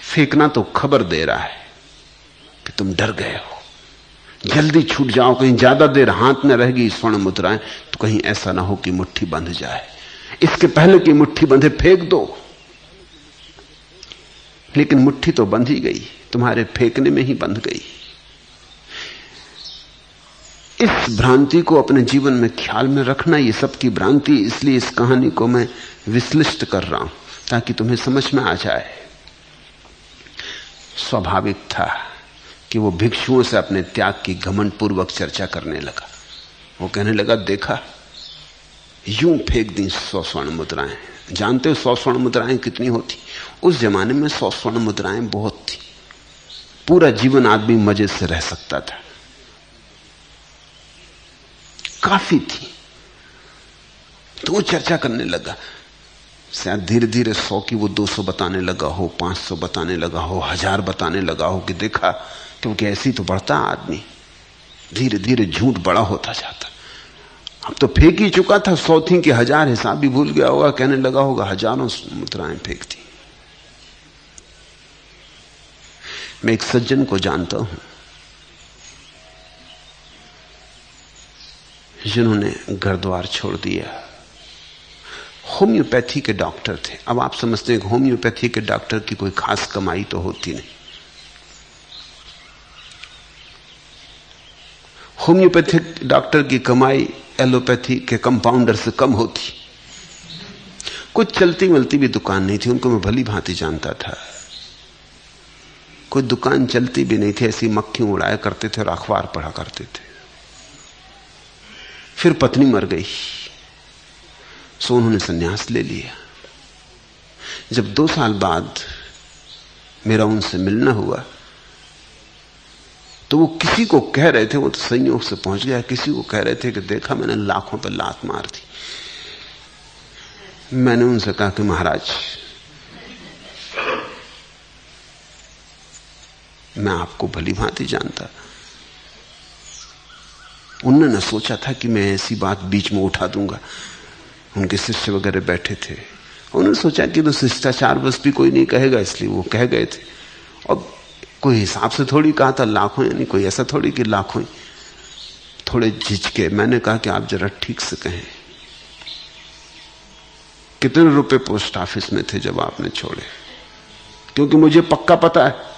फेंकना तो खबर दे रहा है कि तुम डर गए हो, जल्दी छूट जाओ, कहीं ज्यादा देर हाथ में रहेगी स्वर्ण मुद्राएं तो कहीं ऐसा ना हो कि मुट्ठी बंध जाए। इसके पहले कि मुट्ठी बंधे फेंक दो। लेकिन मुट्ठी तो बंध ही गई, तुम्हारे फेंकने में ही बंध गई। इस भ्रांति को अपने जीवन में ख्याल में रखना, ये सबकी भ्रांति। इसलिए इस कहानी को मैं विश्लिष्ट कर रहा हूं ताकि तुम्हें समझ में आ जाए। स्वाभाविक था कि वो भिक्षुओं से अपने त्याग की घमंड पूर्वक चर्चा करने लगा। वो कहने लगा, देखा, यूं फेंक दी 100 स्वर्ण मुद्राएं। जानते हो 100 स्वर्ण मुद्राएं कितनी होती? उस जमाने में 100 स्वर्ण मुद्राएं बहुत थी, पूरा जीवन आदमी मजे से रह सकता था, काफी थी। तो वो चर्चा करने लगा। शायद धीरे धीरे 100 की वो 200 बताने लगा हो, 500 बताने लगा हो, 1000 बताने लगा हो कि देखा, क्योंकि ऐसी तो बढ़ता आदमी, धीरे धीरे झूठ बड़ा होता जाता। अब तो फेंक ही चुका था, 100 थी कि 1000, हिसाब भी भूल गया होगा, कहने लगा होगा हजारों मुद्राएं फेंक दी। मैं एक सज्जन को जानता हूं जिन्होंने घर द्वार छोड़ दिया। होम्योपैथी के डॉक्टर थे। अब आप समझते हैं कि होम्योपैथी के डॉक्टर की कोई खास कमाई तो होती नहीं। होम्योपैथिक डॉक्टर की कमाई एलोपैथी के कंपाउंडर से कम होती। कुछ चलती मिलती भी दुकान नहीं थी, उनको मैं भली भांति जानता था। कोई दुकान चलती भी नहीं थी, ऐसी मक्खी उड़ाया करते थे और अखबार पढ़ा करते थे। फिर पत्नी मर गई, सो उन्होंने संन्यास ले लिया। जब 2 साल बाद मेरा उनसे मिलना हुआ तो वो किसी को कह रहे थे, वो तो संयोग से पहुंच गया, किसी को कह रहे थे कि देखा मैंने लाखों पर लात मार दी, मैंने उनसे कहा कि महाराज, मैं आपको भली भांति जानता। उन्होंने सोचा था कि मैं ऐसी बात बीच में उठा दूंगा। उनके शिष्य वगैरह बैठे थे, उन्होंने सोचा कि तो शिष्टाचार बस भी कोई नहीं कहेगा, इसलिए वो कह गए थे। और कोई हिसाब से थोड़ी कहा था लाखों, यानी कोई ऐसा थोड़ी कि लाखों ही। थोड़े झिझके। मैंने कहा कि आप जरा ठीक से कहें, कितने रुपए पोस्ट ऑफिस में थे जब आपने छोड़े? क्योंकि मुझे पक्का पता है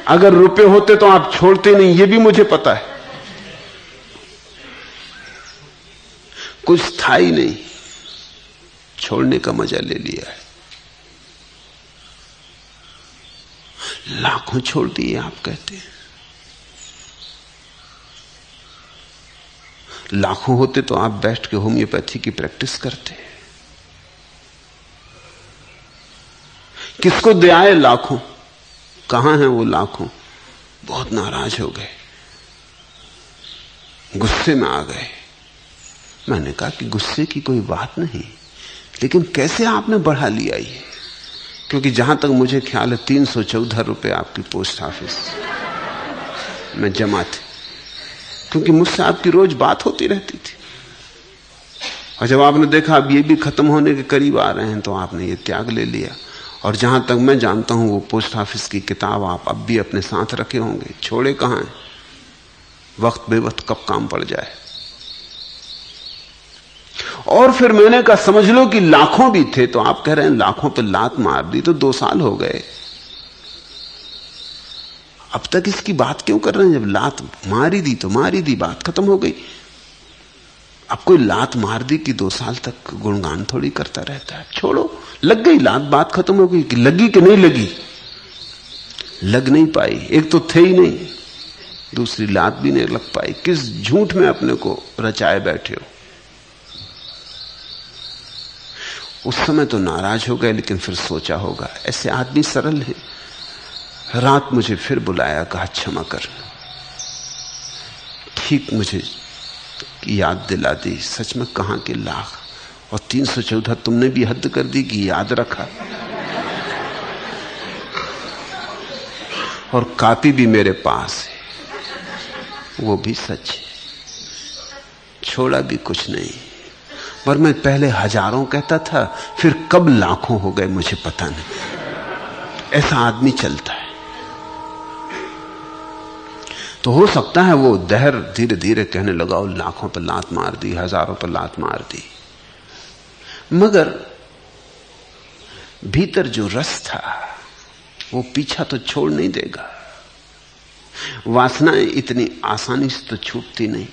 अगर रुपए होते तो आप छोड़ते नहीं, ये भी मुझे पता है। कुछ था ही नहीं, छोड़ने का मजा ले लिया है। लाखों छोड़ दिए आप कहते हैं। लाखों होते तो आप बैठ के होम्योपैथी की प्रैक्टिस करते। किसको दे आए लाखों? कहां हैं वो लाखों? बहुत नाराज हो गए, गुस्से में आ गए। मैंने कहा कि गुस्से की कोई बात नहीं, लेकिन कैसे आपने बढ़ा लिया ये? क्योंकि जहां तक मुझे ख्याल है 314 रुपए आपकी पोस्ट ऑफिस में जमा थे, क्योंकि मुझसे आपकी रोज बात होती रहती थी। और जब आपने देखा अब ये भी खत्म होने के करीब आ रहे हैं, तो आपने ये त्याग ले लिया। और जहां तक मैं जानता हूं वो पोस्ट ऑफिस की किताब आप अब भी अपने साथ रखे होंगे, छोड़े कहां हैं? वक्त बेवक्त कब काम पड़ जाए। और फिर मैंने कहा समझ लो कि लाखों भी थे, तो आप कह रहे हैं लाखों पे लात मार दी, तो 2 साल हो गए, अब तक इसकी बात क्यों कर रहे हैं? जब लात मारी दी तो मारी दी, बात खत्म हो गई। अब कोई लात मार दी कि 2 साल तक गुणगान थोड़ी करता रहता है। छोड़ो, लग गई लात, बात खत्म हो गई। कि लगी कि नहीं लगी? लग नहीं पाई। एक तो थे ही नहीं, दूसरी लात भी नहीं लग पाई। किस झूठ में अपने को रचाए बैठे हो? उस समय तो नाराज हो गए, लेकिन फिर सोचा होगा ऐसे आदमी सरल है। रात मुझे फिर बुलाया, कहा क्षमा कर। ठीक मुझे याद दिला दी, सच में कहां के लाख। और 314 तुमने भी हद कर दी कि याद रखा। और कापी भी मेरे पास है, वो भी सच है। छोड़ा भी कुछ नहीं। पर मैं पहले हजारों कहता था, फिर कब लाखों हो गए मुझे पता नहीं। ऐसा आदमी चलता है। तो हो सकता है वो दहर धीरे धीरे कहने लगा, और लाखों पर लात मार दी, हजारों पर लात मार दी। मगर भीतर जो रस था वो पीछा तो छोड़ नहीं देगा। वासनाएं इतनी आसानी से तो छूटती नहीं।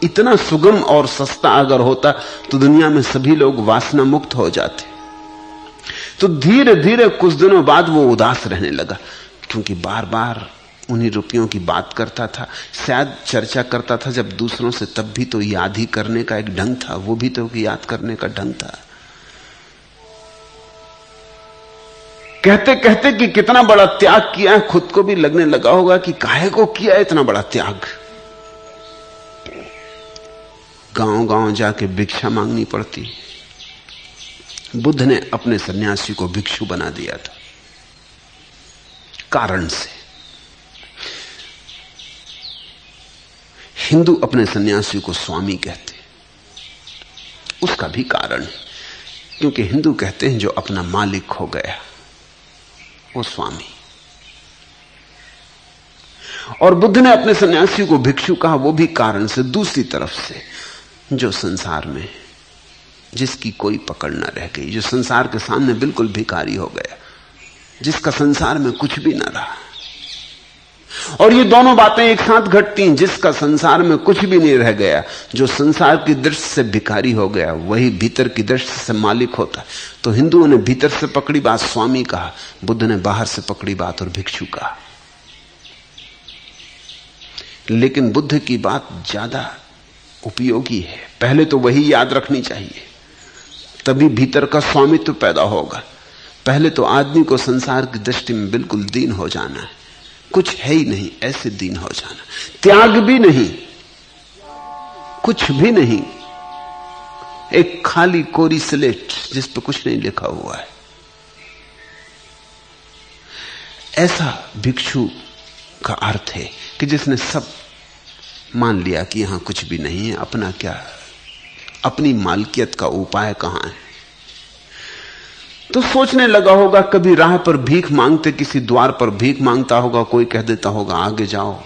इतना सुगम और सस्ता अगर होता तो दुनिया में सभी लोग वासना मुक्त हो जाते। तो धीरे धीरे कुछ दिनों बाद वो उदास रहने लगा, क्योंकि बार बार उन्हीं रुपयों की बात करता था। शायद चर्चा करता था जब दूसरों से, तब भी तो याद ही करने का एक ढंग था, वो भी तो याद करने का ढंग था। कहते कहते कि कितना बड़ा त्याग किया है, खुद को भी लगने लगा होगा कि काहे को किया इतना बड़ा त्याग। गांव गांव जाके भिक्षा मांगनी पड़ती। बुद्ध ने अपने सन्यासी को भिक्षु बना दिया था, कारण से। हिंदू अपने सन्यासी को स्वामी कहते, उसका भी कारण है, क्योंकि हिंदू कहते हैं जो अपना मालिक हो गया वो स्वामी। और बुद्ध ने अपने सन्यासी को भिक्षु कहा, वो भी कारण से। दूसरी तरफ से, जो संसार में जिसकी कोई पकड़ न रह गई, जो संसार के सामने बिल्कुल भिखारी हो गया, जिसका संसार में कुछ भी न रहा। और ये दोनों बातें एक साथ घटती हैं। जिसका संसार में कुछ भी नहीं रह गया, जो संसार की दृष्टि से भिखारी हो गया, वही भीतर की दृष्टि से मालिक होता है। तो हिंदुओं ने भीतर से पकड़ी बात स्वामी कहा, बुद्ध ने बाहर से पकड़ी बात और भिक्षु कहा। लेकिन बुद्ध की बात ज्यादा उपयोगी है। पहले तो वही याद रखनी चाहिए, तभी भीतर का स्वामित्व पैदा होगा। पहले तो आदमी को संसार की दृष्टि में बिल्कुल दीन हो जाना है, कुछ है ही नहीं ऐसे दीन हो जाना। त्याग भी नहीं, कुछ भी नहीं, एक खाली कोरी स्लेट जिस पर कुछ नहीं लिखा हुआ है। ऐसा भिक्षु का अर्थ है कि जिसने सब मान लिया कि यहां कुछ भी नहीं है, अपना क्या, अपनी मालकियत का उपाय कहां है। तो सोचने लगा होगा, कभी राह पर भीख मांगते किसी द्वार पर भीख मांगता होगा, कोई कह देता होगा आगे जाओ,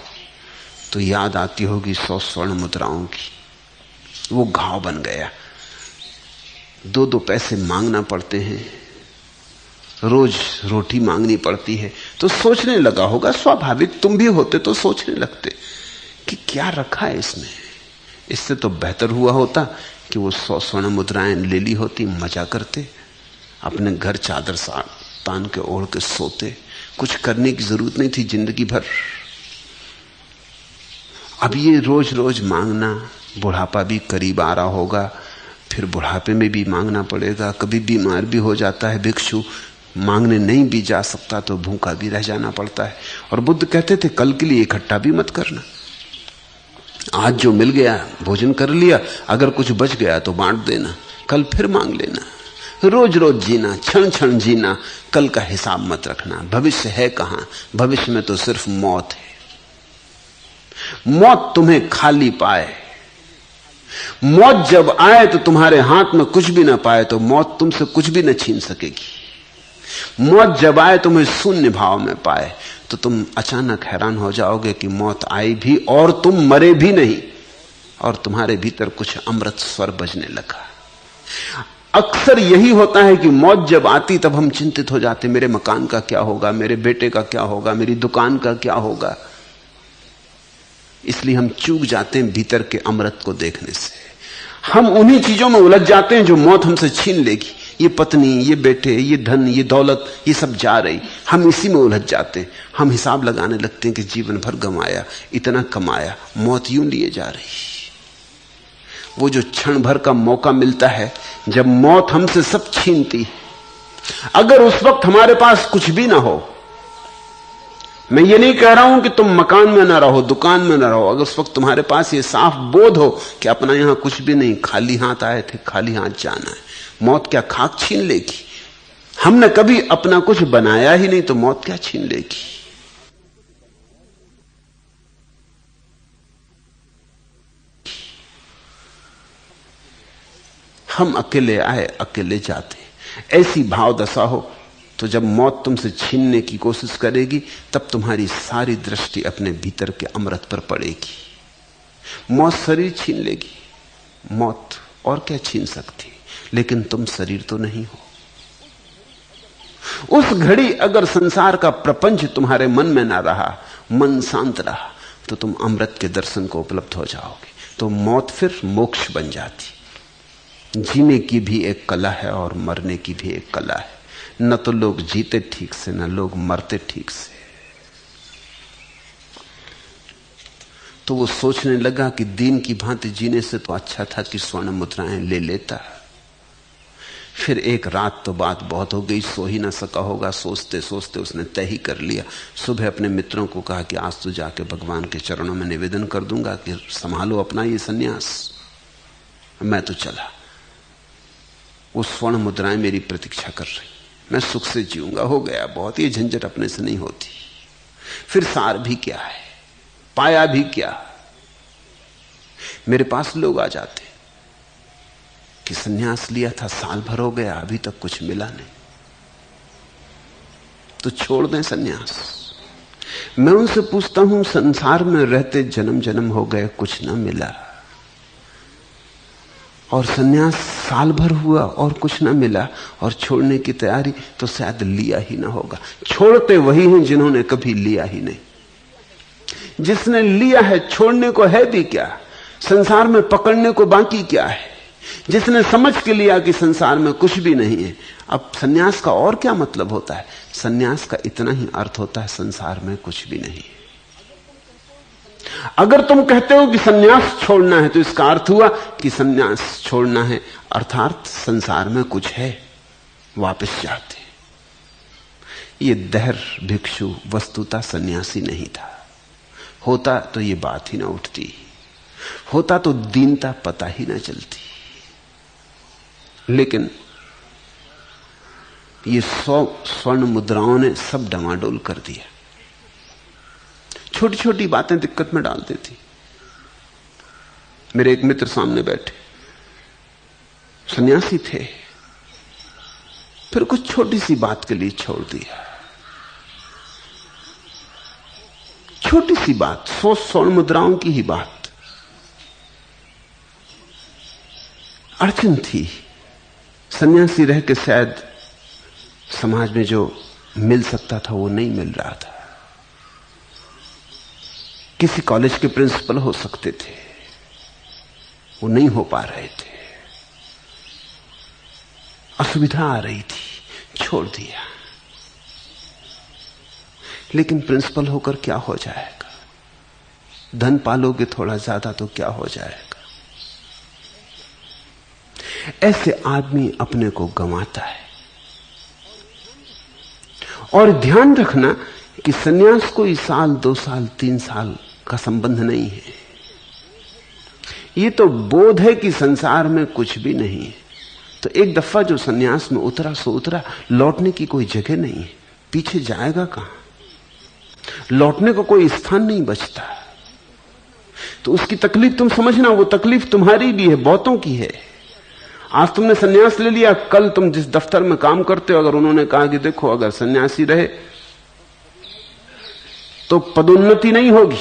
तो याद आती होगी 100 स्वर्ण मुद्राओं की। वो घाव बन गया। 2-2 पैसे मांगना पड़ते हैं, रोज रोटी मांगनी पड़ती है। तो सोचने लगा होगा, स्वाभाविक तुम भी होते तो सोचने लगते कि क्या रखा है इसमें। इससे तो बेहतर हुआ होता कि वो 100 स्वर्ण मुद्राएं ले ली होती, मजा करते, अपने घर चादर तान के ओढ़ के सोते, कुछ करने की जरूरत नहीं थी जिंदगी भर। अब ये रोज रोज मांगना, बुढ़ापा भी करीब आ रहा होगा, फिर बुढ़ापे में भी मांगना पड़ेगा। कभी बीमार भी हो जाता है भिक्षु, मांगने नहीं भी जा सकता तो भूखा भी रह जाना पड़ता है। और बुद्ध कहते थे कल के लिए इकट्ठा भी मत करना, आज जो मिल गया भोजन कर लिया, अगर कुछ बच गया तो बांट देना, कल फिर मांग लेना। रोज रोज जीना, क्षण क्षण जीना, कल का हिसाब मत रखना। भविष्य है कहां, भविष्य में तो सिर्फ मौत है। मौत तुम्हें खाली पाए, मौत जब आए तो तुम्हारे हाथ में कुछ भी ना पाए तो मौत तुमसे कुछ भी न छीन सकेगी। मौत जब आए तुम्हें शून्य भाव में पाए तो तुम अचानक हैरान हो जाओगे कि मौत आई भी और तुम मरे भी नहीं, और तुम्हारे भीतर कुछ अमृत स्वर बजने लगा। अक्सर यही होता है कि मौत जब आती तब हम चिंतित हो जाते, मेरे मकान का क्या होगा, मेरे बेटे का क्या होगा, मेरी दुकान का क्या होगा। इसलिए हम चूक जाते हैं भीतर के अमृत को देखने से। हम उन्हीं चीजों में उलझ जाते हैं जो मौत हमसे छीन लेगी। ये पत्नी, ये बेटे, ये धन, ये दौलत, ये सब जा रही, हम इसी में उलझ जाते हैं। हम हिसाब लगाने लगते हैं कि जीवन भर गंवाया, इतना कमाया, मौत यूं लिए जा रही। वो जो क्षण भर का मौका मिलता है जब मौत हमसे सब छीनती है, अगर उस वक्त हमारे पास कुछ भी ना हो, मैं ये नहीं कह रहा हूं कि तुम मकान में ना रहो, दुकान में ना रहो, अगर उस वक्त तुम्हारे पास ये साफ बोध हो कि अपना यहां कुछ भी नहीं, खाली हाथ आए थे, खाली हाथ जाना है, मौत क्या खाक छीन लेगी। हमने कभी अपना कुछ बनाया ही नहीं तो मौत क्या छीन लेगी। हम अकेले आए, अकेले जाते। ऐसी भाव दशा हो तो जब मौत तुमसे छीनने की कोशिश करेगी तब तुम्हारी सारी दृष्टि अपने भीतर के अमृत पर पड़ेगी। मौत शरीर छीन लेगी, मौत और क्या छीन सकती, लेकिन तुम शरीर तो नहीं हो। उस घड़ी अगर संसार का प्रपंच तुम्हारे मन में ना रहा, मन शांत रहा, तो तुम अमृत के दर्शन को उपलब्ध हो जाओगे। तो मौत फिर मोक्ष बन जाती। जीने की भी एक कला है और मरने की भी एक कला है। न तो लोग जीते ठीक से, न लोग मरते ठीक से। तो वो सोचने लगा कि दीन की भांति जीने से तो अच्छा था कि स्वर्ण मुद्राएं ले लेता। फिर एक रात तो बात बहुत हो गई, सो ही ना सका होगा। सोचते सोचते उसने तय ही कर लिया। सुबह अपने मित्रों को कहा कि आज तो जाके भगवान के चरणों में निवेदन कर दूंगा कि संभालो अपना ये सन्यास। मैं तो चला, वो स्वर्ण मुद्राएं मेरी प्रतीक्षा कर रही, मैं सुख से जीऊंगा। हो गया बहुत, ये झंझट अपने से नहीं होती। फिर सार भी क्या है, पाया भी क्या। मेरे पास लोग आ जाते कि सन्यास लिया था, साल भर हो गया, अभी तक कुछ मिला नहीं, तो छोड़ दें सन्यास। मैं उनसे पूछता हूं, संसार में रहते जन्म जन्म हो गए, कुछ ना मिला, और सन्यास साल भर हुआ और कुछ ना मिला, और छोड़ने की तैयारी, तो शायद लिया ही ना होगा। छोड़ते वही हैं जिन्होंने कभी लिया ही नहीं। जिसने लिया है छोड़ने को है भी क्या, संसार में पकड़ने को बाकी क्या है। जिसने समझ के लिया कि संसार में कुछ भी नहीं है, अब सन्यास का और क्या मतलब होता है। सन्यास का इतना ही अर्थ होता है, संसार में कुछ भी नहीं। अगर तुम कहते हो कि सन्यास छोड़ना है, तो इसका अर्थ हुआ कि सन्यास छोड़ना है अर्थात संसार में कुछ है, वापस जाते। ये दहर भिक्षु वस्तुतः सन्यासी नहीं था। होता तो ये बात ही ना उठती, होता तो दीनता पता ही ना चलती। लेकिन ये 100 स्वर्ण मुद्राओं ने सब डमाडोल कर दिया। छोटी छोटी बातें दिक्कत में डाल देती। मेरे एक मित्र सामने बैठे, सन्यासी थे, फिर कुछ छोटी सी बात के लिए छोड़ दिया। छोटी सी बात, 100 स्वर्ण मुद्राओं की ही बात, अड़चन थी। सन्यासी रह के शायद समाज में जो मिल सकता था वो नहीं मिल रहा था। किसी कॉलेज के प्रिंसिपल हो सकते थे, वो नहीं हो पा रहे थे। असुविधा आ रही थी, छोड़ दिया। लेकिन प्रिंसिपल होकर क्या हो जाएगा? धन पालोगे थोड़ा ज्यादा तो क्या हो जाएगा? ऐसे आदमी अपने को गंवाता है। और ध्यान रखना कि सन्यास कोई साल, 2 साल, 3 साल का संबंध नहीं है। ये तो बोध है कि संसार में कुछ भी नहीं है। तो एक दफा जो सन्यास में उतरा सो उतरा, लौटने की कोई जगह नहीं है। पीछे जाएगा कहां? लौटने को कोई स्थान नहीं बचता। तो उसकी तकलीफ तुम समझना, वो तकलीफ तुम्हारी भी है, बहुतों की है। आज तुमने सन्यास ले लिया, कल तुम जिस दफ्तर में काम करते हो, अगर उन्होंने कहा कि देखो अगर सन्यासी रहे तो पदोन्नति नहीं होगी,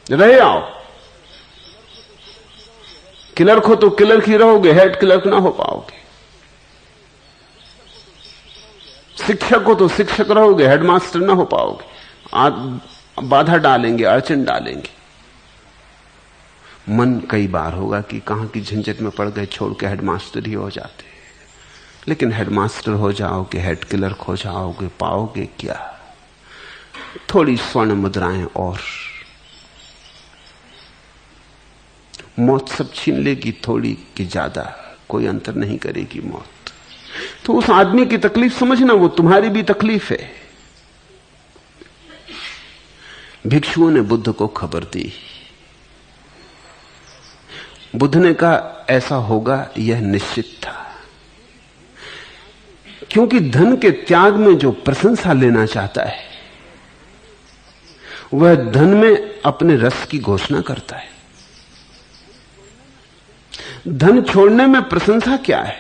रहे आओ। क्लर्क हो तो क्लर्क ही रहोगे, हेड क्लर्क ना हो पाओगे। शिक्षक हो तो शिक्षक रहोगे, हेडमास्टर ना हो पाओगे। बाधा डालेंगे, अड़चन डालेंगे। मन कई बार होगा कि कहां की झंझट में पड़ गए, छोड़ के हेडमास्टर ही हो जाते। लेकिन हेडमास्टर हो जाओगे, हेड क्लर्क हो जाओगे, पाओगे क्या? थोड़ी स्वर्ण मुद्राएं और मौत सब छीन लेगी, थोड़ी कि ज्यादा कोई अंतर नहीं करेगी मौत। तो उस आदमी की तकलीफ समझना, वो तुम्हारी भी तकलीफ है। भिक्षुओं ने बुद्ध को खबर दी। बुद्ध ने कहा ऐसा होगा, यह निश्चित था। क्योंकि धन के त्याग में जो प्रशंसा लेना चाहता है, वह धन में अपने रस की घोषणा करता है। धन छोड़ने में प्रशंसा क्या है?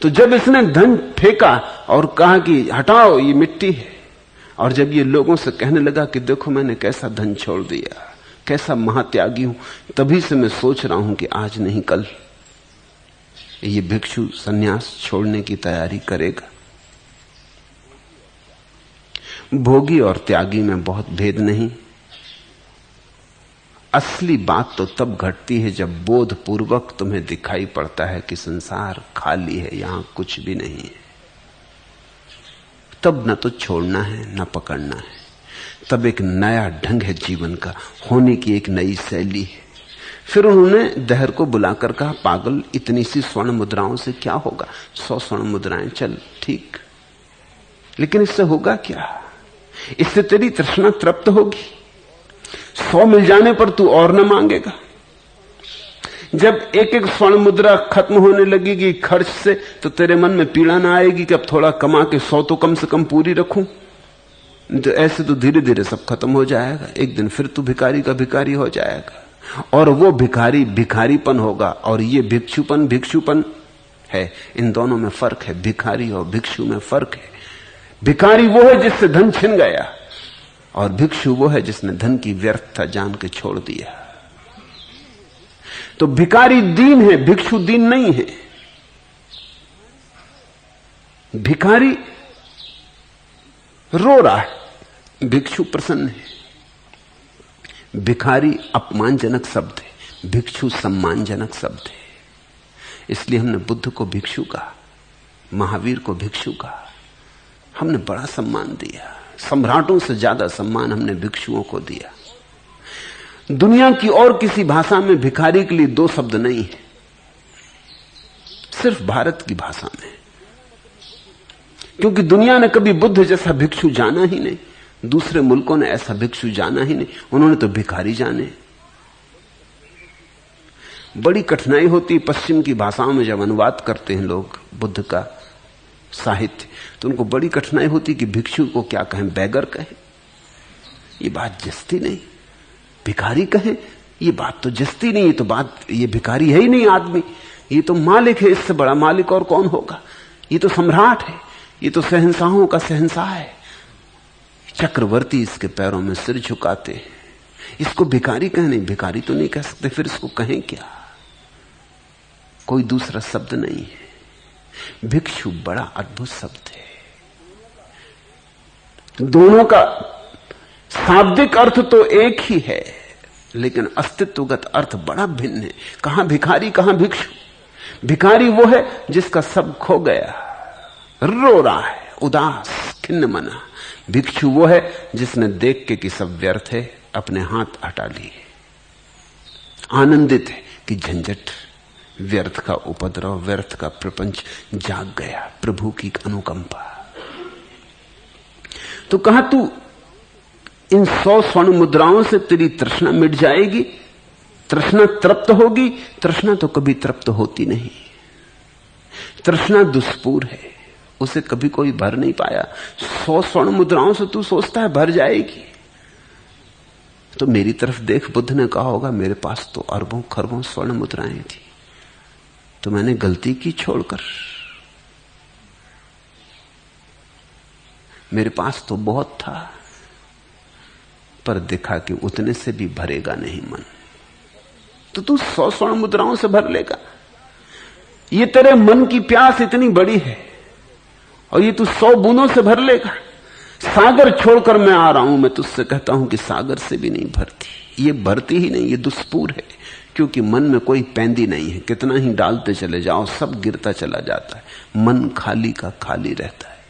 तो जब इसने धन फेंका और कहा कि हटाओ ये मिट्टी है, और जब ये लोगों से कहने लगा कि देखो मैंने कैसा धन छोड़ दिया, कैसा महात्यागी हूं, तभी से मैं सोच रहा हूं कि आज नहीं कल ये भिक्षु सन्यास छोड़ने की तैयारी करेगा। भोगी और त्यागी में बहुत भेद नहीं। असली बात तो तब घटती है जब बोध पूर्वक तुम्हें दिखाई पड़ता है कि संसार खाली है, यहां कुछ भी नहीं है। तब न तो छोड़ना है न पकड़ना है। तब एक नया ढंग है जीवन का, होने की एक नई शैली है। फिर उन्होंने दहर को बुलाकर कहा, पागल, इतनी सी स्वर्ण मुद्राओं से क्या होगा? 100 स्वर्ण मुद्राएं, चल ठीक, लेकिन इससे होगा क्या? इससे तेरी तृष्णा तृप्त होगी। 100 मिल जाने पर तू और न मांगेगा। जब एक एक स्वर्ण मुद्रा खत्म होने लगेगी खर्च से, तो तेरे मन में पीड़ा ना आएगी कि अब थोड़ा कमा के 100 तो कम से कम पूरी रखूं। तो ऐसे तो धीरे धीरे सब खत्म हो जाएगा। एक दिन फिर तू भिखारी का भिखारी हो जाएगा, और वो भिखारी भिखारीपन होगा, और ये भिक्षुपन भिक्षुपन है। इन दोनों में फर्क है, भिखारी और भिक्षु में फर्क है। भिखारी वो है जिससे धन छिन गया, और भिक्षु वो है जिसने धन की व्यर्थता जान के छोड़ दिया। तो भिखारी दीन है, भिक्षु दीन नहीं है। भिखारी रो रहा है, भिक्षु प्रसन्न है। भिखारी अपमानजनक शब्द है, भिक्षु सम्मानजनक शब्द है। इसलिए हमने बुद्ध को भिक्षु कहा, महावीर को भिक्षु कहा। हमने बड़ा सम्मान दिया, सम्राटों से ज्यादा सम्मान हमने भिक्षुओं को दिया। दुनिया की और किसी भाषा में भिखारी के लिए 2 शब्द नहीं है, सिर्फ भारत की भाषा में। क्योंकि दुनिया ने कभी बुद्ध जैसा भिक्षु जाना ही नहीं, दूसरे मुल्कों ने ऐसा भिक्षु जाना ही नहीं, उन्होंने तो भिखारी जाने। बड़ी कठिनाई होती पश्चिम की भाषाओं में जब अनुवाद करते हैं लोग बुद्ध का साहित्य, तो उनको बड़ी कठिनाई होती कि भिक्षु को क्या कहें, बैगर कहें, ये बात जस्ती नहीं। भिखारी कहें, ये बात तो जस्ती नहीं। ये भिखारी है ही नहीं आदमी, ये तो मालिक है, इससे बड़ा मालिक और कौन होगा। ये तो सम्राट है, ये तो शहंशाहों का शहंशाह है। चक्रवर्ती इसके पैरों में सिर झुकाते हैं। इसको भिखारी कहने, भिखारी तो नहीं कह सकते, फिर इसको कहें क्या? कोई दूसरा शब्द नहीं है। भिक्षु बड़ा अद्भुत शब्द है। दोनों का शाब्दिक अर्थ तो एक ही है, लेकिन अस्तित्वगत अर्थ बड़ा भिन्न है। कहां भिखारी, कहां भिक्षु। भिखारी वो है जिसका सब खो गया, रो रहा है, उदास, खिन्न मना। भिक्षु वो है जिसने देख के कि सब व्यर्थ है, अपने हाथ हटा लिए, आनंदित है कि झंझट, व्यर्थ का उपद्रव, व्यर्थ का प्रपंच जाग गया, प्रभु की अनुकंपा। तो कहा तू इन 100 स्वर्ण मुद्राओं से तेरी तृष्णा मिट जाएगी, तृष्णा तृप्त होगी। तृष्णा तो कभी तृप्त होती नहीं। तृष्णा दुष्पूर है, उसे कभी कोई भर नहीं पाया। 100 स्वर्ण मुद्राओं से तू सोचता है भर जाएगी। तो मेरी तरफ देख, बुद्ध ने कहा होगा मेरे पास तो अरबों खरबों स्वर्ण मुद्राएं थी, तो मैंने गलती की छोड़कर। मेरे पास तो बहुत था, पर देखा कि उतने से भी भरेगा नहीं मन। तो तू 100 स्वर्ण मुद्राओं से भर लेगा। ये तेरे मन की प्यास इतनी बड़ी है, और ये तू 100 बूंदों से भर लेगा। सागर छोड़कर मैं आ रहा हूं, मैं तुझसे कहता हूं कि सागर से भी नहीं भरती। ये भरती ही नहीं, ये दुष्पूर है, क्योंकि मन में कोई पैंदी नहीं है। कितना ही डालते चले जाओ, सब गिरता चला जाता है। मन खाली का खाली रहता है।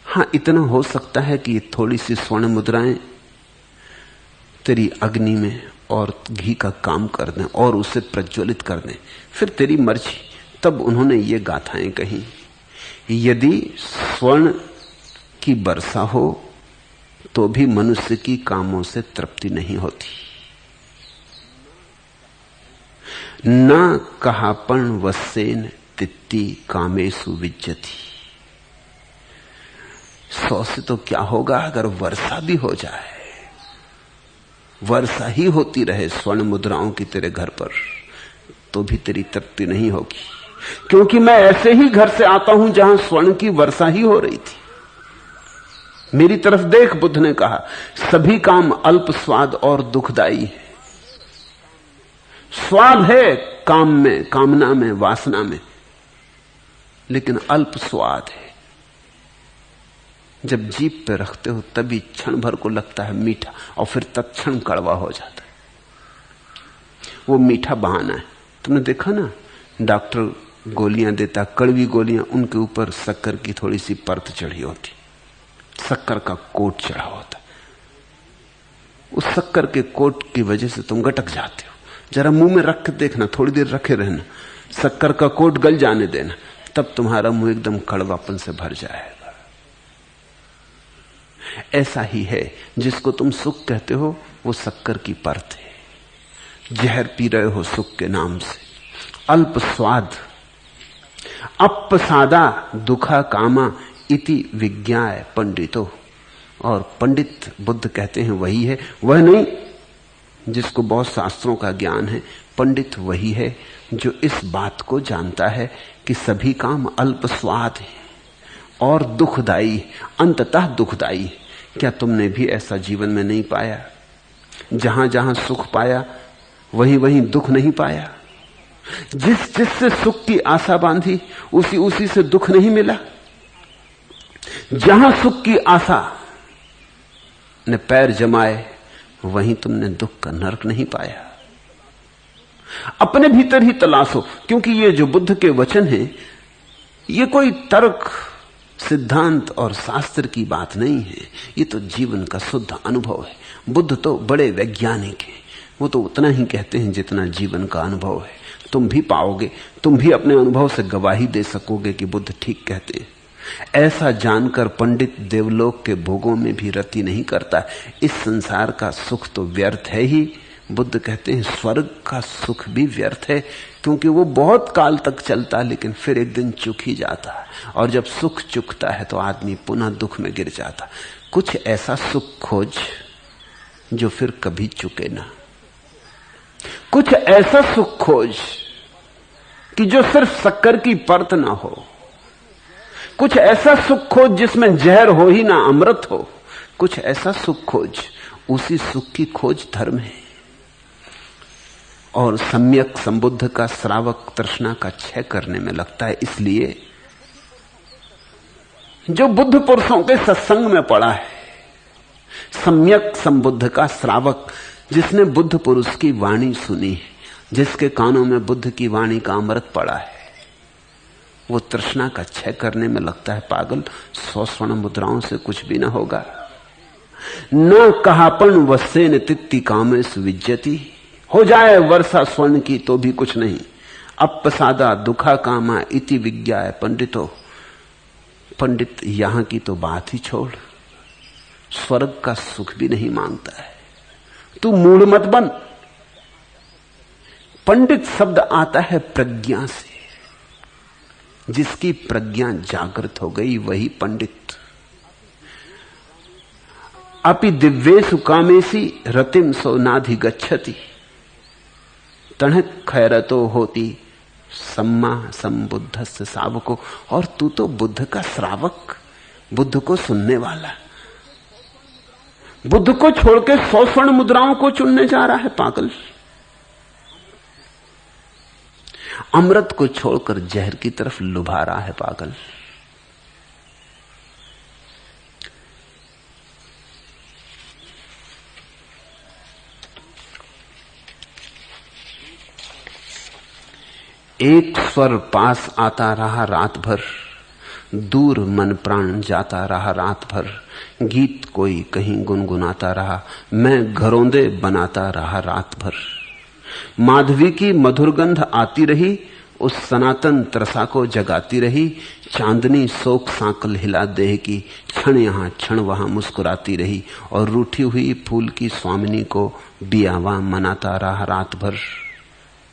हां, इतना हो सकता है कि ये थोड़ी सी स्वर्ण मुद्राएं तेरी अग्नि में और घी का काम कर दें और उसे प्रज्वलित कर दें, फिर तेरी मर्जी। तब उन्होंने ये गाथाएं कही, यदि स्वर्ण की वर्षा हो तो भी मनुष्य की कामों से तृप्ति नहीं होती। न कहापण वसेन तित्ती कामेषु विज्जति। 100 से तो क्या होगा अगर वर्षा भी हो जाए, वर्षा ही होती रहे स्वर्ण मुद्राओं की तेरे घर पर, तो भी तेरी तृप्ति नहीं होगी। क्योंकि मैं ऐसे ही घर से आता हूं जहां स्वर्ण की वर्षा ही हो रही थी। मेरी तरफ देख, बुद्ध ने कहा, सभी काम अल्प स्वाद और दुखदाई है। स्वाद है काम में, कामना में, वासना में, लेकिन अल्प स्वाद है। जब जीभ पे रखते हो तभी क्षण भर को लगता है मीठा, और फिर तत्क्षण कड़वा हो जाता है। वो मीठा बहाना है। तुमने देखा ना, डॉक्टर गोलियां देता, कड़वी गोलियां, उनके ऊपर शक्कर की थोड़ी सी परत चढ़ी होती, शक्कर का कोट चढ़ा होता। उस शक्कर के कोट की वजह से तुम गटक जाते हो। जरा मुंह में रख के देखना, थोड़ी देर रखे रहना, शक्कर का कोट गल जाने देना, तब तुम्हारा मुंह एकदम कड़वापन से भर जाएगा। ऐसा ही है, जिसको तुम सुख कहते हो वो शक्कर की परत है। जहर पी रहे हो सुख के नाम से। अल्प स्वाद, अपसादा दुखा कामा इति विज्ञाय पंडितो। और पंडित बुद्ध कहते हैं वही है, वह नहीं जिसको बहुत शास्त्रों का ज्ञान है। पंडित वही है जो इस बात को जानता है कि सभी काम अल्प स्वाद है और दुखदाई, अंततः दुखदाई। क्या तुमने भी ऐसा जीवन में नहीं पाया? जहां जहां सुख पाया वहीं वहीं दुख नहीं पाया? जिससे सुख की आशा बांधी उसी से दुख नहीं मिला? जहां सुख की आशा ने पैर जमाए वहीं तुमने दुख का नरक नहीं पाया? अपने भीतर ही तलाशो, क्योंकि ये जो बुद्ध के वचन हैं ये कोई तर्क, सिद्धांत और शास्त्र की बात नहीं है। ये तो जीवन का शुद्ध अनुभव है। बुद्ध तो बड़े वैज्ञानिक हैं, वो तो उतना ही कहते हैं जितना जीवन का अनुभव है। तुम भी पाओगे, तुम भी अपने अनुभव से गवाही दे सकोगे कि बुद्ध ठीक कहते हैं। ऐसा जानकर पंडित देवलोक के भोगों में भी रति नहीं करता। इस संसार का सुख तो व्यर्थ है ही, बुद्ध कहते हैं स्वर्ग का सुख भी व्यर्थ है, क्योंकि वो बहुत काल तक चलता है लेकिन फिर एक दिन चुक ही जाता है, और जब सुख चुकता है तो आदमी पुनः दुख में गिर जाता। कुछ ऐसा सुख खोज जो फिर कभी चुके ना, कुछ ऐसा सुख खोज कि जो सिर्फ शक्कर की परत ना हो, कुछ ऐसा सुख खोज जिसमें जहर हो ही ना अमृत हो, कुछ ऐसा सुख खोज। उसी सुख की खोज धर्म है। और सम्यक संबुद्ध का श्रावक तृष्णा का क्षय करने में लगता है। इसलिए जो बुद्ध पुरुषों के सत्संग में पड़ा है, सम्यक संबुद्ध का श्रावक, जिसने बुद्ध पुरुष की वाणी सुनी है, जिसके कानों में बुद्ध की वाणी का अमृत पड़ा है, वो तृष्णा का क्षय करने में लगता है पागल। 100 स्वर्ण मुद्राओं से कुछ भी ना होगा। न कहापन वसेन तित्ति कामेश विज्जति, हो जाए वर्षा स्वर्ण की तो भी कुछ नहीं। अपसादा दुखा कामा इति विज्ञाय पंडितो, पंडित यहां की तो बात ही छोड़, स्वर्ग का सुख भी नहीं मांगता है। तू मूढ़ मत बन। पंडित शब्द आता है प्रज्ञा से, जिसकी प्रज्ञा जागृत हो गई वही पंडित। अपि दिव्येषु कामेसी रतिम सो नाधि गच्छति, तणक खैरतो होती सम्मा संबुद्धस्य सावको। और तू तो बुद्ध का श्रावक, बुद्ध को सुनने वाला, बुद्ध को छोड़ के 100 स्वर्ण मुद्राओं को चुनने जा रहा है पागल। अमृत को छोड़कर जहर की तरफ लुभा रहा है पागल। एक स्वर पास आता रहा रात भर, दूर मन प्राण जाता रहा रात भर। गीत कोई कहीं गुनगुनाता रहा, मैं घरौंदे बनाता रहा रात भर। माधवी की मधुर गंध आती रही, उस सनातन त्रसा को जगाती रही। चांदनी शोक सांकल हिला देह की, क्षण यहां क्षण वहां मुस्कुराती रही। और रूठी हुई फूल की स्वामिनी को बियावा मनाता रहा रात भर।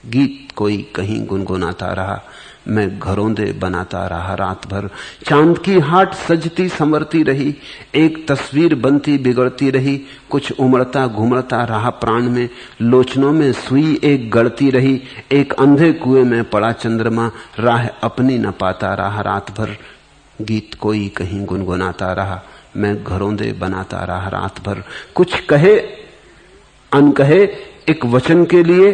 गीत कोई कहीं गुनगुनाता रहा, मैं घरौंदे बनाता रहा रात भर। चांद की हाट सजती संवरती रही, एक तस्वीर बनती बिगड़ती रही। कुछ उमड़ता घुमड़ता रहा प्राण में, लोचनों में सुई एक गड़ती रही। एक अंधे कुएं में पड़ा चंद्रमा, राह अपनी न पाता रहा रात भर। गीत कोई कहीं गुनगुनाता रहा, मैं घरौंदे बनाता रहा रात भर। कुछ कहे अनकहे एक वचन के लिए,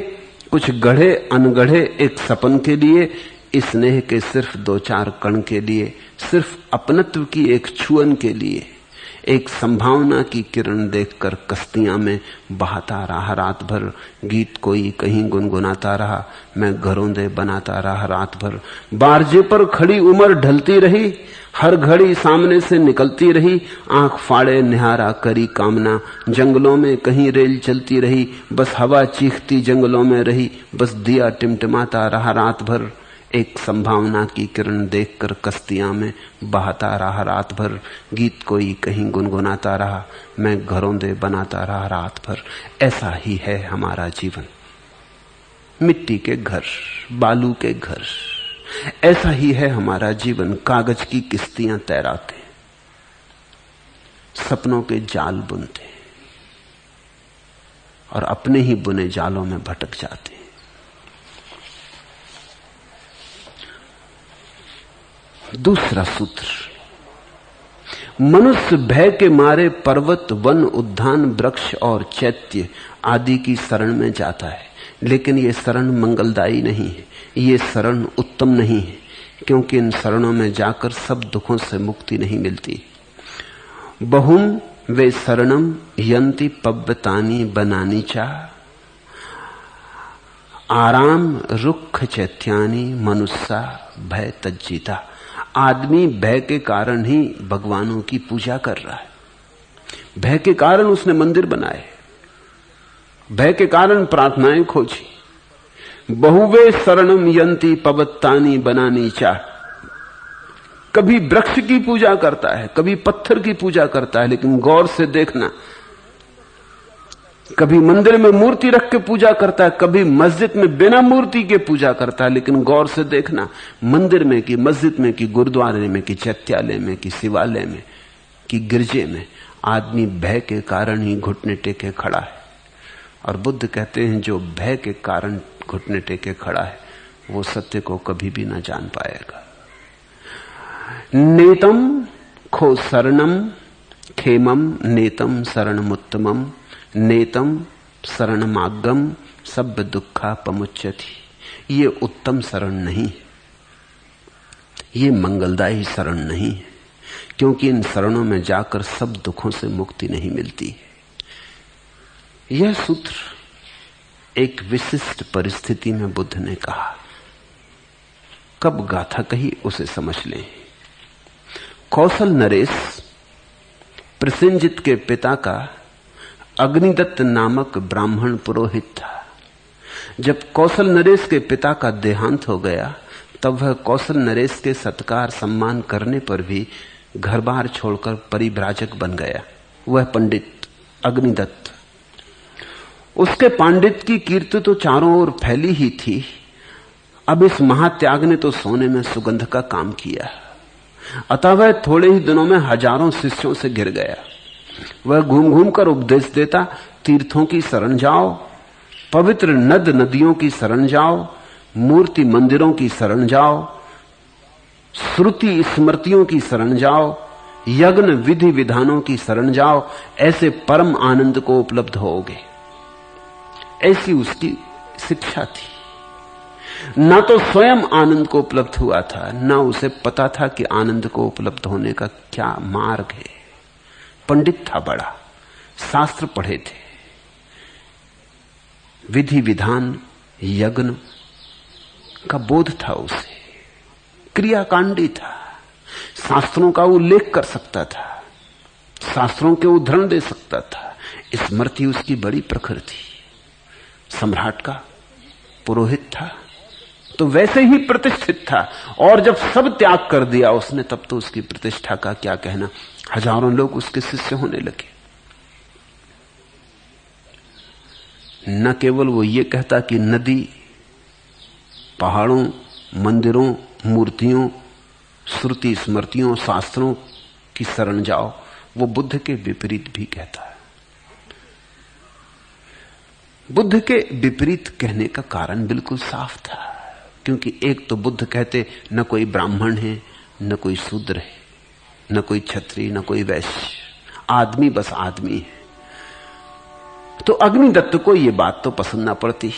कुछ गढ़े अनगढ़े एक सपन के लिए। स्नेह के सिर्फ 2-4 कण के लिए, सिर्फ अपनत्व की एक छुअन के लिए। एक संभावना की किरण देखकर कश्तियां में बहाता रहा रात भर। गीत कोई कहीं गुनगुनाता रहा, मैं घरौंदे बनाता रहा रात भर। बारजे पर खड़ी उम्र ढलती रही, हर घड़ी सामने से निकलती रही। आंख फाड़े निहारा करी कामना, जंगलों में कहीं रेल चलती रही। बस हवा चीखती जंगलों में रही, बस दिया टिमटिमाता रहा रात भर। एक संभावना की किरण देखकर कश्तियां में बहाता रहा रात भर। गीत कोई कहीं गुनगुनाता रहा, मैं घरौंदे बनाता रहा रात भर। ऐसा ही है हमारा जीवन, मिट्टी के घर, बालू के घर। ऐसा ही है हमारा जीवन, कागज की किश्तियां तैराते, सपनों के जाल बुनते और अपने ही बुने जालों में भटक जाते। दूसरा सूत्र, मनुष्य भय के मारे पर्वत वन उद्यान वृक्ष और चैत्य आदि की शरण में जाता है, लेकिन ये शरण मंगलदायी नहीं है, ये शरण उत्तम नहीं है, क्योंकि इन शरणों में जाकर सब दुखों से मुक्ति नहीं मिलती। बहुम वे शरणम यंति पव्यतानी बनानी चा, आराम रुक्ष चैत्यानी मनुष्या भय तज्जीता। आदमी भय के कारण ही भगवानों की पूजा कर रहा है, भय के कारण उसने मंदिर बनाए, भय के कारण प्रार्थनाएं खोजी। बहुवे शरणम यंती पवत्तानी बनानी चा। कभी वृक्ष की पूजा करता है, कभी पत्थर की पूजा करता है, लेकिन गौर से देखना, कभी मंदिर में मूर्ति रख के पूजा करता है, कभी मस्जिद में बिना मूर्ति के पूजा करता है। लेकिन गौर से देखना, मंदिर में कि मस्जिद में कि गुरुद्वारे में कि चैत्यालय में कि शिवालय में कि गिरजे में आदमी भय के कारण ही घुटने टेके खड़ा है। और बुद्ध कहते हैं जो भय के कारण घुटने टेके खड़ा है वो सत्य को कभी भी ना जान पाएगा। नेतम खो शरणम खेमम नेतम शरणमुत्तमम नेतम शरणमागम सब दुखा पमुच्यति। ये उत्तम शरण नहीं है, ये मंगलदायी शरण नहीं है, क्योंकि इन शरणों में जाकर सब दुखों से मुक्ति नहीं मिलती है। यह सूत्र एक विशिष्ट परिस्थिति में बुद्ध ने कहा। कब गाथा कही उसे समझ लें। कौशल नरेश प्रसेनजित के पिता का अग्निदत्त नामक ब्राह्मण पुरोहित था। जब कौशल नरेश के पिता का देहांत हो गया तब वह कौशल नरेश के सत्कार सम्मान करने पर भी घर बार छोड़कर परिव्राजक बन गया। वह पंडित अग्निदत्त, उसके पांडित की कीर्ति तो चारों ओर फैली ही थी। अब इस महात्याग ने तो सोने में सुगंध का काम किया। अतः वह थोड़े ही दिनों में हजारों शिष्यों से घिर गया। वह घूम घूम कर उपदेश देता, तीर्थों की शरण जाओ, पवित्र नद नदियों की शरण जाओ, मूर्ति मंदिरों की शरण जाओ, श्रुति स्मृतियों की शरण जाओ, यज्ञ विधि विधानों की शरण जाओ, ऐसे परम आनंद को उपलब्ध होगे। ऐसी उसकी शिक्षा थी। ना तो स्वयं आनंद को उपलब्ध हुआ था, ना उसे पता था कि आनंद को उपलब्ध होने का क्या मार्ग है। पंडित था बड़ा, शास्त्र पढ़े थे, विधि विधान यज्ञ का बोध था उसे, क्रियाकांडी था, शास्त्रों का उल्लेख कर सकता था, शास्त्रों के उदाहरण दे सकता था। स्मृति उसकी बड़ी प्रखर थी। सम्राट का पुरोहित था तो वैसे ही प्रतिष्ठित था। और जब सब त्याग कर दिया उसने तब तो उसकी प्रतिष्ठा का क्या कहना। हजारों लोग उसके शिष्य होने लगे। न केवल वो ये कहता कि नदी, पहाड़ों, मंदिरों, मूर्तियों, श्रुति स्मृतियों, शास्त्रों की शरण जाओ, वो बुद्ध के विपरीत भी कहता है। बुद्ध के विपरीत कहने का कारण बिल्कुल साफ था, क्योंकि एक तो बुद्ध कहते न कोई ब्राह्मण है, न कोई शूद्र है, न कोई क्षत्रिय, न कोई वैश्य, आदमी बस आदमी है। तो अग्निदत्त को यह बात तो पसंद ना पड़ती,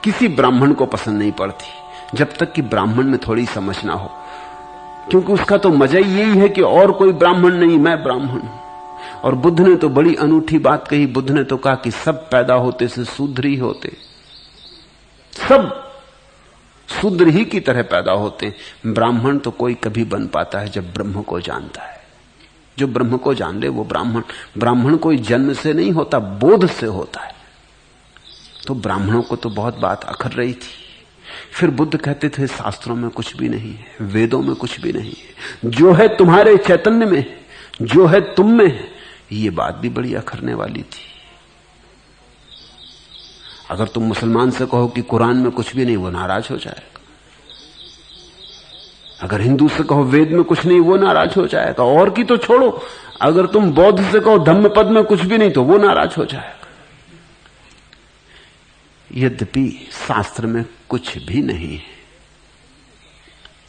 किसी ब्राह्मण को पसंद नहीं पड़ती, जब तक कि ब्राह्मण में थोड़ी समझ ना हो, क्योंकि उसका तो मजा ही यही है कि और कोई ब्राह्मण नहीं, मैं ब्राह्मण हूं। और बुद्ध ने तो बड़ी अनूठी बात कही। बुद्ध ने तो कहा कि सब पैदा होते से शूद्र ही होते, सब शूद्र ही की तरह पैदा होते। ब्राह्मण तो कोई कभी बन पाता है जब ब्रह्म को जानता है। जो ब्रह्म को जान ले वो ब्राह्मण। ब्राह्मण कोई जन्म से नहीं होता, बोध से होता है। तो ब्राह्मणों को तो बहुत बात अखर रही थी। फिर बुद्ध कहते थे शास्त्रों में कुछ भी नहीं है, वेदों में कुछ भी नहीं है, जो है तुम्हारे चैतन्य में, जो है तुम में है। ये बात भी बड़ी अखरने वाली थी। अगर तुम मुसलमान से कहो कि कुरान में कुछ भी नहीं, वो नाराज हो जाएगा। अगर हिंदू से कहो वेद में कुछ नहीं, वो नाराज हो जाएगा। और की तो छोड़ो, अगर तुम बौद्ध से कहो धम्मपद में कुछ भी नहीं, तो वो नाराज हो जाएगा। यद्यपि शास्त्र में कुछ भी नहीं है,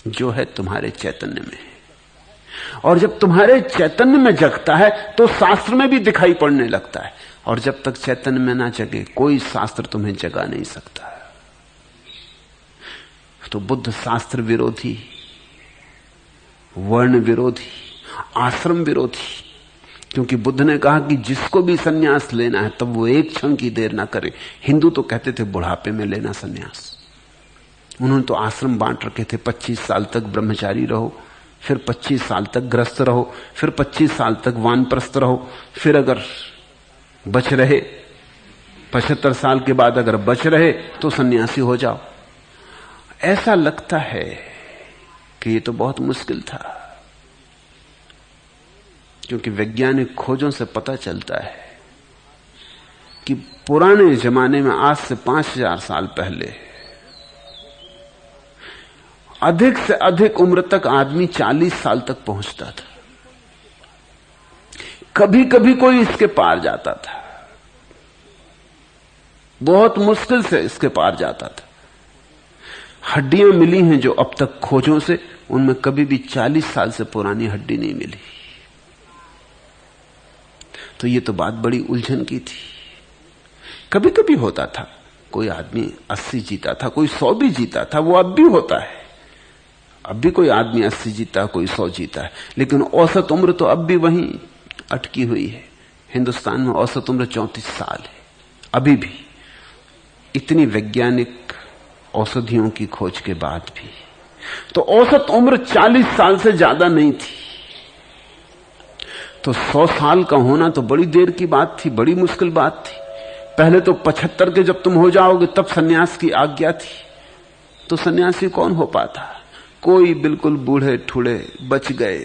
जो है तुम्हारे चैतन्य में है। और जब तुम्हारे चैतन्य में जगता है तो शास्त्र में भी दिखाई पड़ने लगता है। और जब तक चैतन्य में ना जगे कोई शास्त्र तुम्हें जगा नहीं सकता। तो बुद्ध शास्त्र विरोधी, वर्ण विरोधी, आश्रम विरोधी, क्योंकि बुद्ध ने कहा कि जिसको भी सन्यास लेना है तब वो एक क्षण की देर ना करे। हिंदू तो कहते थे बुढ़ापे में लेना सन्यास। उन्होंने तो आश्रम बांट रखे थे, 25 साल तक ब्रह्मचारी रहो, फिर 25 साल तक ग्रस्त रहो, फिर 25 साल तक वानप्रस्थ रहो, फिर अगर बच रहे 75 साल के बाद अगर बच रहे तो सन्यासी हो जाओ। ऐसा लगता है कि ये तो बहुत मुश्किल था, क्योंकि वैज्ञानिक खोजों से पता चलता है कि पुराने जमाने में, आज से 5000 साल पहले, अधिक से अधिक उम्र तक आदमी 40 साल तक पहुंचता था। कभी कभी कोई इसके पार जाता था, बहुत मुश्किल से इसके पार जाता था। हड्डियां मिली हैं जो अब तक खोजों से, उनमें कभी भी 40 साल से पुरानी हड्डी नहीं मिली। तो ये तो बात बड़ी उलझन की थी। कभी कभी होता था कोई आदमी 80 जीता था, कोई 100 भी जीता था, वो अब भी होता है। अब भी कोई आदमी 80 जीता, कोई 100 जीता है, लेकिन औसत उम्र तो अब भी वहीं अटकी हुई है। हिंदुस्तान में औसत उम्र 34 साल है अभी भी, इतनी वैज्ञानिक औषधियों की खोज के बाद भी। तो औसत उम्र 40 साल से ज्यादा नहीं थी। तो 100 साल का होना तो बड़ी देर की बात थी, बड़ी मुश्किल बात थी। पहले तो 75 के जब तुम हो जाओगे तब सन्यास की आज्ञा थी। तो सन्यासी कौन हो पाता? कोई बिल्कुल बूढ़े ठूढ़े बच गए,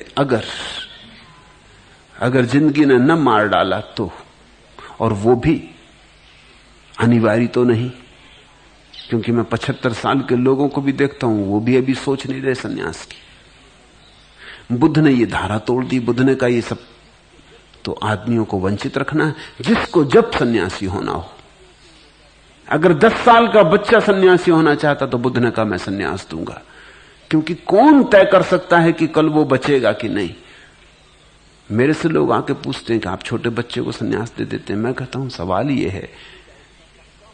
अगर जिंदगी ने न मार डाला तो, और वो भी अनिवार्य तो नहीं, क्योंकि मैं 75 साल के लोगों को भी देखता हूं, वो भी अभी सोच नहीं रहे सन्यास की। बुद्ध ने ये धारा तोड़ दी। बुद्ध ने कहा ये सब तो आदमियों को वंचित रखना है, जिसको जब सन्यासी होना हो। अगर 10 साल का बच्चा सन्यासी होना चाहता तो बुद्ध ने कहा मैं सन्यास दूंगा, क्योंकि कौन तय कर सकता है कि कल वो बचेगा कि नहीं। मेरे से लोग आके पूछते हैं कि आप छोटे बच्चे को सन्यास दे देते हैं। मैं कहता हूं सवाल ये है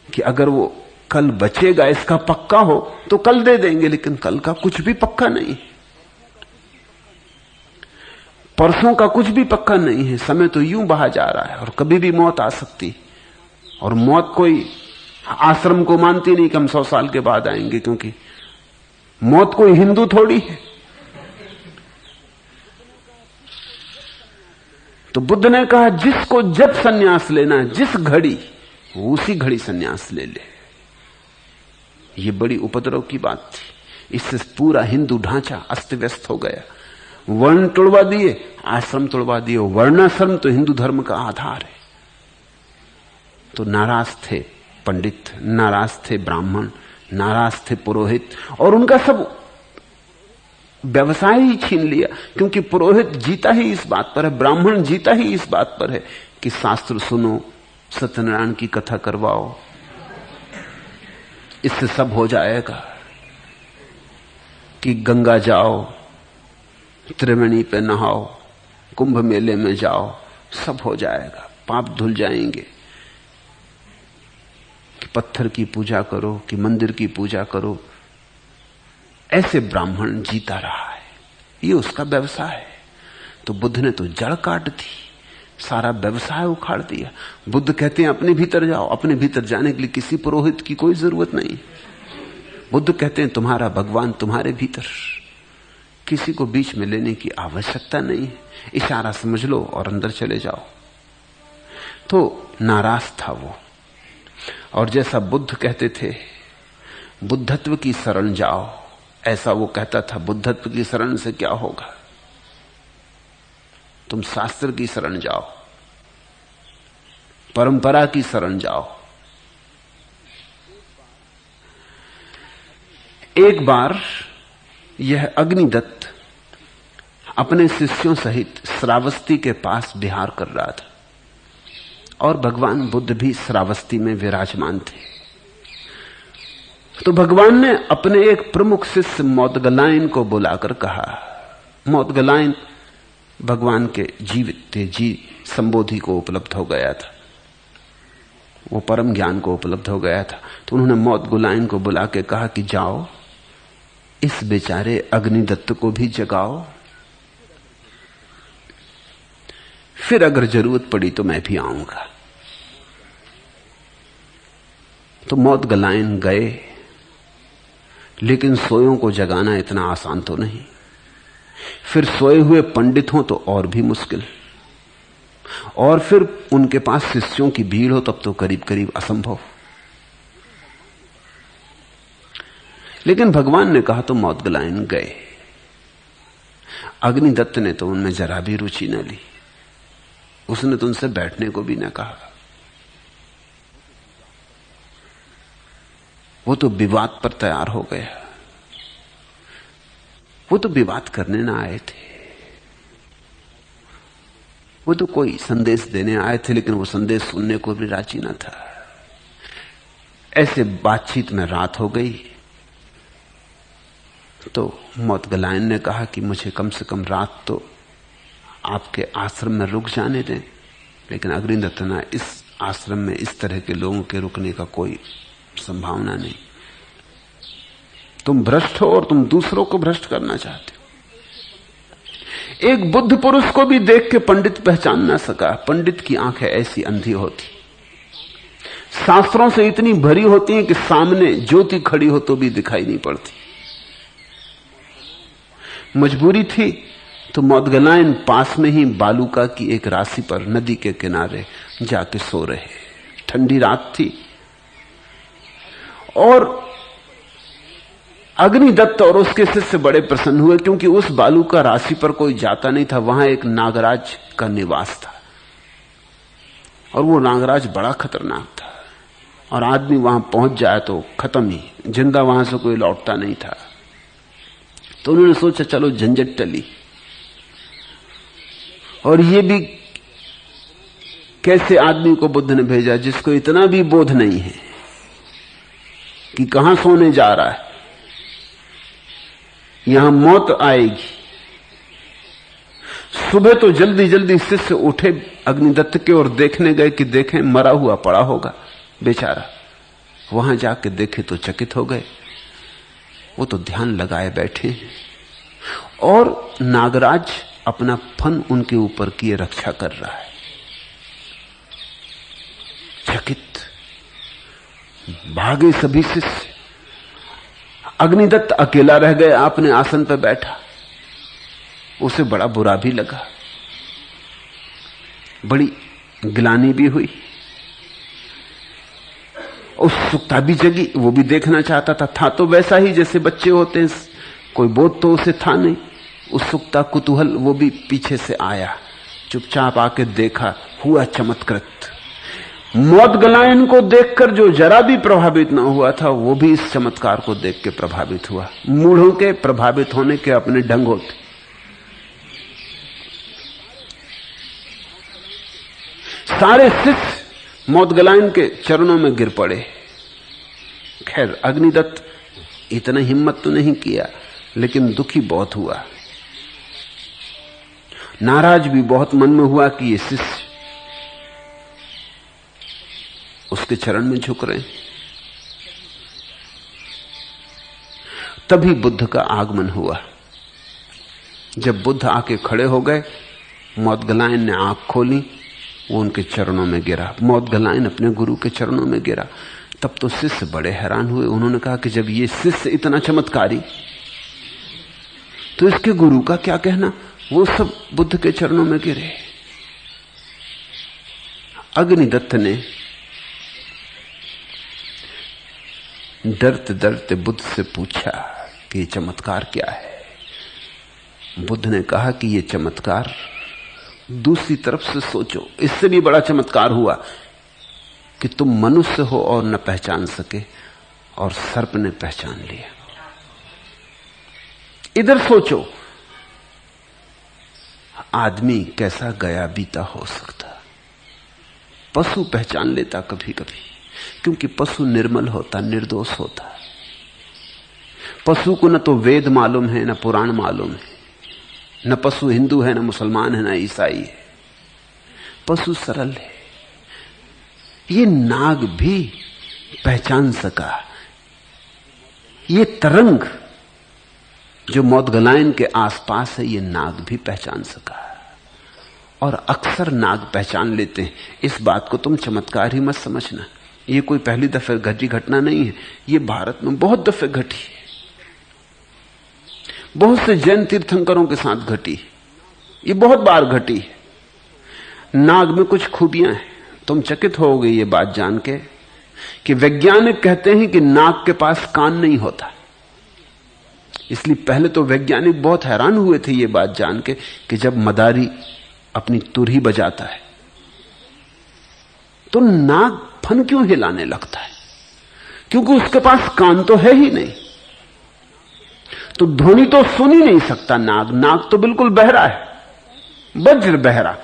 कि अगर वो कल बचेगा इसका पक्का हो तो कल दे देंगे, लेकिन कल का कुछ भी पक्का नहीं, परसों का कुछ भी पक्का नहीं है। समय तो यूं बहा जा रहा है और कभी भी मौत आ सकती। और मौत कोई आश्रम को मानती नहीं कि हम 100 साल के बाद आएंगे, क्योंकि मौत कोई हिंदू थोड़ी है। तो बुद्ध ने कहा जिसको जब सन्यास लेना है, जिस घड़ी, उसी घड़ी सन्यास ले ले। ये बड़ी उपद्रव की बात थी। इससे पूरा हिंदू ढांचा अस्त व्यस्त हो गया। वर्ण तोड़वा दिए, आश्रम तोड़वा दिए। वर्णाश्रम तो हिंदू धर्म का आधार है। तो नाराज थे पंडित, नाराज थे ब्राह्मण, नाराज थे पुरोहित, और उनका सब व्यवसाय ही छीन लिया। क्योंकि पुरोहित जीता ही इस बात पर है, ब्राह्मण जीता ही इस बात पर है कि शास्त्र सुनो, सत्यनारायण की कथा करवाओ, इससे सब हो जाएगा। कि गंगा जाओ, त्रिवेणी पे नहाओ, कुंभ मेले में जाओ, सब हो जाएगा, पाप धुल जाएंगे। कि पत्थर की पूजा करो, कि मंदिर की पूजा करो। ऐसे ब्राह्मण जीता रहा है, ये उसका व्यवसाय है। तो बुद्ध ने तो जड़ काट दी, सारा व्यवसाय उखाड़ दिया। बुद्ध कहते हैं अपने भीतर जाओ। अपने भीतर जाने के लिए किसी पुरोहित की कोई जरूरत नहीं। बुद्ध कहते हैं तुम्हारा भगवान तुम्हारे भीतर, किसी को बीच में लेने की आवश्यकता नहीं है। इशारा समझ लो और अंदर चले जाओ। तो नाराज था वो। और जैसा बुद्ध कहते थे बुद्धत्व की शरण जाओ, ऐसा वो कहता था बुद्धत्व की शरण से क्या होगा, तुम शास्त्र की शरण जाओ, परंपरा की शरण जाओ। एक बार यह अग्निदत्त अपने शिष्यों सहित श्रावस्ती के पास विहार कर रहा था, और भगवान बुद्ध भी श्रावस्ती में विराजमान थे। तो भगवान ने अपने एक प्रमुख शिष्य मौदगलायन को बुलाकर कहा। मौदगलायन भगवान के जीवित जी संबोधि को उपलब्ध हो गया था, वो परम ज्ञान को उपलब्ध हो गया था। तो उन्होंने मौदगलायन को बुला के कहा कि जाओ इस बेचारे अग्निदत्त को भी जगाओ, फिर अगर जरूरत पड़ी तो मैं भी आऊंगा। तो मौदगलायन गए, लेकिन सोयों को जगाना इतना आसान तो नहीं। फिर सोए हुए पंडित हों तो और भी मुश्किल, और फिर उनके पास शिष्यों की भीड़ हो तब तो करीब करीब असंभव। लेकिन भगवान ने कहा तो मौदगलायन गए। अग्निदत्त ने तो उनमें जरा भी रुचि न ली, उसने तो उनसे बैठने को भी न कहा। वो तो विवाद पर तैयार हो गया। वो तो विवाद करने ना आए थे, वो तो कोई संदेश देने आए थे, लेकिन वो संदेश सुनने को भी राजी ना था। ऐसे बातचीत में रात हो गई तो मोदगलायन ने कहा कि मुझे कम से कम रात तो आपके आश्रम में रुक जाने दें। लेकिन अग्निदत्त ने, इस आश्रम में इस तरह के लोगों के रुकने का कोई संभावना नहीं। तुम भ्रष्ट हो और तुम दूसरों को भ्रष्ट करना चाहते हो। एक बुद्ध पुरुष को भी देख के पंडित पहचान ना सका। पंडित की आंखें ऐसी अंधी होती, शास्त्रों से इतनी भरी होती हैं कि सामने ज्योति खड़ी हो तो भी दिखाई नहीं पड़ती। मजबूरी थी तो मोदगलायन पास में ही बालूका की एक राशि पर नदी के किनारे जाके सो रहे। ठंडी रात थी और अग्निदत्त और उसके शिष्य बड़े प्रसन्न हुए, क्योंकि उस बालूका राशि पर कोई जाता नहीं था। वहां एक नागराज का निवास था और वो नागराज बड़ा खतरनाक था और आदमी वहां पहुंच जाए तो खत्म ही, जिंदा वहां से कोई लौटता नहीं था। तो उन्होंने सोचा चलो झंझट टली। और ये भी कैसे आदमी को बुद्ध ने भेजा जिसको इतना भी बोध नहीं है कि कहां सोने जा रहा है, यहां मौत आएगी। सुबह तो जल्दी जल्दी शिष्य उठे अग्निदत्त के और देखने गए कि देखें मरा हुआ पड़ा होगा बेचारा। वहां जाके देखे तो चकित हो गए। वो तो ध्यान लगाए बैठे और नागराज अपना फन उनके ऊपर किए रक्षा कर रहा है। चकित भागे सभी शिष्य। अग्निदत्त अकेला रह गया, अपने आसन पर बैठा। उसे बड़ा बुरा भी लगा, बड़ी गिलानी भी हुई, उत्सुकता भी जगी। वो भी देखना चाहता था तो वैसा ही जैसे बच्चे होते हैं, कोई बोध तो उसे था नहीं। उत्सुकता कुतूहल वो भी पीछे से आया, चुपचाप आके देखा। हुआ चमत्कृत। मोदगलायन को देखकर जो जरा भी प्रभावित न हुआ था वो भी इस चमत्कार को देख के प्रभावित हुआ। मूढ़ों के प्रभावित होने के अपने ढंग होते। सारे शिष्य मोदगलायन के चरणों में गिर पड़े। खैर अग्निदत्त इतना हिम्मत तो नहीं किया, लेकिन दुखी बहुत हुआ, नाराज भी बहुत मन में हुआ कि ये शिष्य उसके चरण में झुक रहे। तभी बुद्ध का आगमन हुआ। जब बुद्ध आके खड़े हो गए, मोदगलायन ने आंख खोली, वो उनके चरणों में गिरा। मोदगलायन अपने गुरु के चरणों में गिरा। तब तो शिष्य बड़े हैरान हुए। उन्होंने कहा कि जब ये शिष्य इतना चमत्कारी, तो इसके गुरु का क्या कहना। वो सब बुद्ध के चरणों में गिरे। अग्निदत्त ने डरते डरते बुद्ध से पूछा कि ये चमत्कार क्या है। बुद्ध ने कहा कि ये चमत्कार, दूसरी तरफ से सोचो, इससे भी बड़ा चमत्कार हुआ कि तुम मनुष्य हो और न पहचान सके, और सर्प ने पहचान लिया। इधर सोचो, आदमी कैसा गया बीता हो सकता। पशु पहचान लेता कभी कभी, क्योंकि पशु निर्मल होता, निर्दोष होता। पशु को न तो वेद मालूम है, न पुराण मालूम है, न पशु हिंदू है, न मुसलमान है, न ईसाई है। पशु सरल है। ये नाग भी पहचान सका। ये तरंग जो मोदगलायन के आसपास है, ये नाग भी पहचान सका। और अक्सर नाग पहचान लेते हैं। इस बात को तुम चमत्कार ही मत समझना। ये कोई पहली दफे घटी घटना नहीं है। ये भारत में बहुत दफे घटी है। बहुत से जैन तीर्थंकरों के साथ घटी। ये बहुत बार घटी है। नाग में कुछ खूबियां हैं। तुम चकित होगे ये बात जान के कि वैज्ञानिक कहते हैं कि नाग के पास कान नहीं होता। इसलिए पहले तो वैज्ञानिक बहुत हैरान हुए थे ये बात जान के कि जब मदारी अपनी तुरही बजाता है तो नाग फन क्यों हिलाने लगता है। क्योंकि उसके पास कान तो है ही नहीं। तो ध्वनि तो सुन ही नहीं सकता नाग। नाग तो बिल्कुल बहरा है, वज्र बहरा,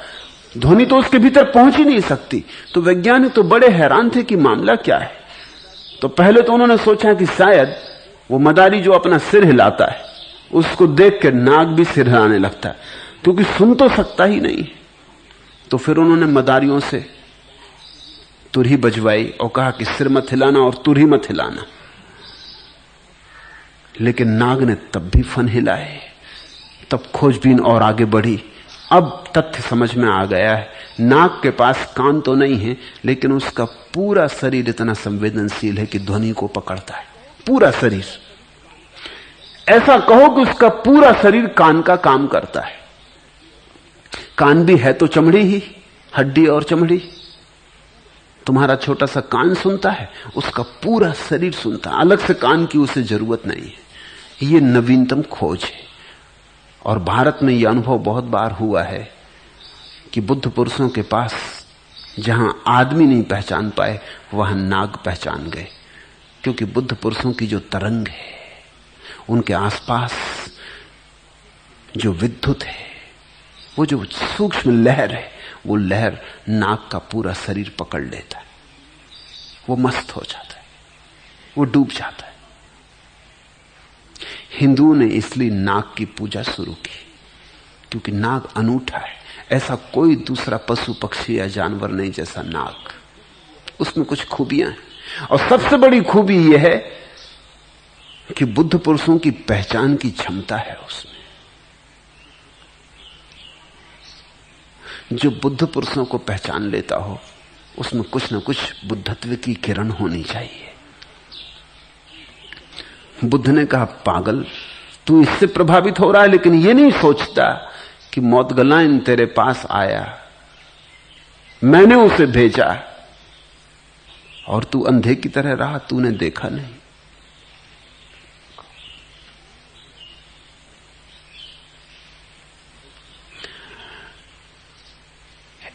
ध्वनि तो उसके भीतर पहुंच ही नहीं सकती। तो वैज्ञानिक तो बड़े हैरान थे कि मामला क्या है। तो पहले तो उन्होंने सोचा कि शायद वो मदारी जो अपना सिर हिलाता है उसको देख के नाग भी सिर हिलाने लगता है, क्योंकि सुन तो सकता ही नहीं। तो फिर उन्होंने मदारियों से तुरही बजवाई और कहा कि सिर मत हिलाना और तुरही मत हिलाना। लेकिन नाग ने तब भी फन हिलाए। तब खोजबीन और आगे बढ़ी। अब तथ्य समझ में आ गया है, नाग के पास कान तो नहीं है, लेकिन उसका पूरा शरीर इतना संवेदनशील है कि ध्वनि को पकड़ता है। पूरा शरीर, ऐसा कहो कि उसका पूरा शरीर कान का काम करता है। कान भी है तो चमड़ी ही, हड्डी और चमड़ी। तुम्हारा छोटा सा कान सुनता है, उसका पूरा शरीर सुनता है। अलग से कान की उसे जरूरत नहीं है। ये नवीनतम खोज है। और भारत में यह अनुभव बहुत बार हुआ है कि बुद्ध पुरुषों के पास जहां आदमी नहीं पहचान पाए, वहां नाग पहचान गए। क्योंकि बुद्ध पुरुषों की जो तरंग है, उनके आसपास जो विद्युत है, वो जो सूक्ष्म लहर है, वो लहर नाग का पूरा शरीर पकड़ लेता है। वो मस्त हो जाता है, वो डूब जाता है। हिंदुओं ने इसलिए नाग की पूजा शुरू की, क्योंकि नाग अनूठा है। ऐसा कोई दूसरा पशु पक्षी या जानवर नहीं जैसा नाग। उसमें कुछ खूबियां हैं, और सबसे बड़ी खूबी यह है कि बुद्ध पुरुषों की पहचान की क्षमता है उसमें। जो बुद्ध पुरुषों को पहचान लेता हो, उसमें कुछ न कुछ बुद्धत्व की किरण होनी चाहिए। बुद्ध ने कहा, पागल, तू इससे प्रभावित हो रहा है, लेकिन यह नहीं सोचता कि मौदगलाइन तेरे पास आया, मैंने उसे भेजा, और तू अंधे की तरह रहा, तूने देखा नहीं।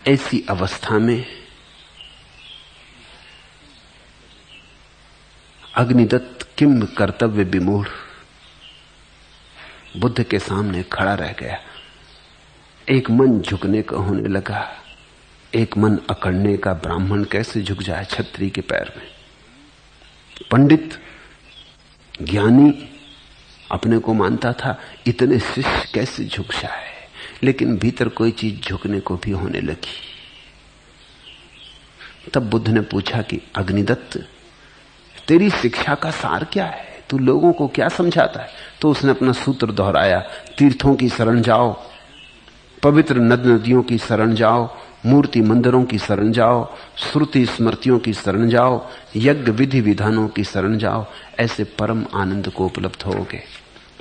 ऐसी अवस्था में अग्निदत्त किम कर्तव्य विमूढ़ बुद्ध के सामने खड़ा रह गया। एक मन झुकने का होने लगा, एक मन अकड़ने का। ब्राह्मण कैसे झुक जाए छत्री के पैर में? पंडित ज्ञानी अपने को मानता था, इतने शिष्य कैसे झुक जाए? लेकिन भीतर कोई चीज झुकने को भी होने लगी। तब बुद्ध ने पूछा कि अग्निदत्त, तेरी शिक्षा का सार क्या है? तू लोगों को क्या समझाता है? तो उसने अपना सूत्र दोहराया, तीर्थों की शरण जाओ, पवित्र नद नदियों की शरण जाओ, मूर्ति मंदिरों की शरण जाओ, श्रुति स्मृतियों की शरण जाओ, यज्ञ विधि विधानों की शरण जाओ, ऐसे परम आनंद को उपलब्ध होगे।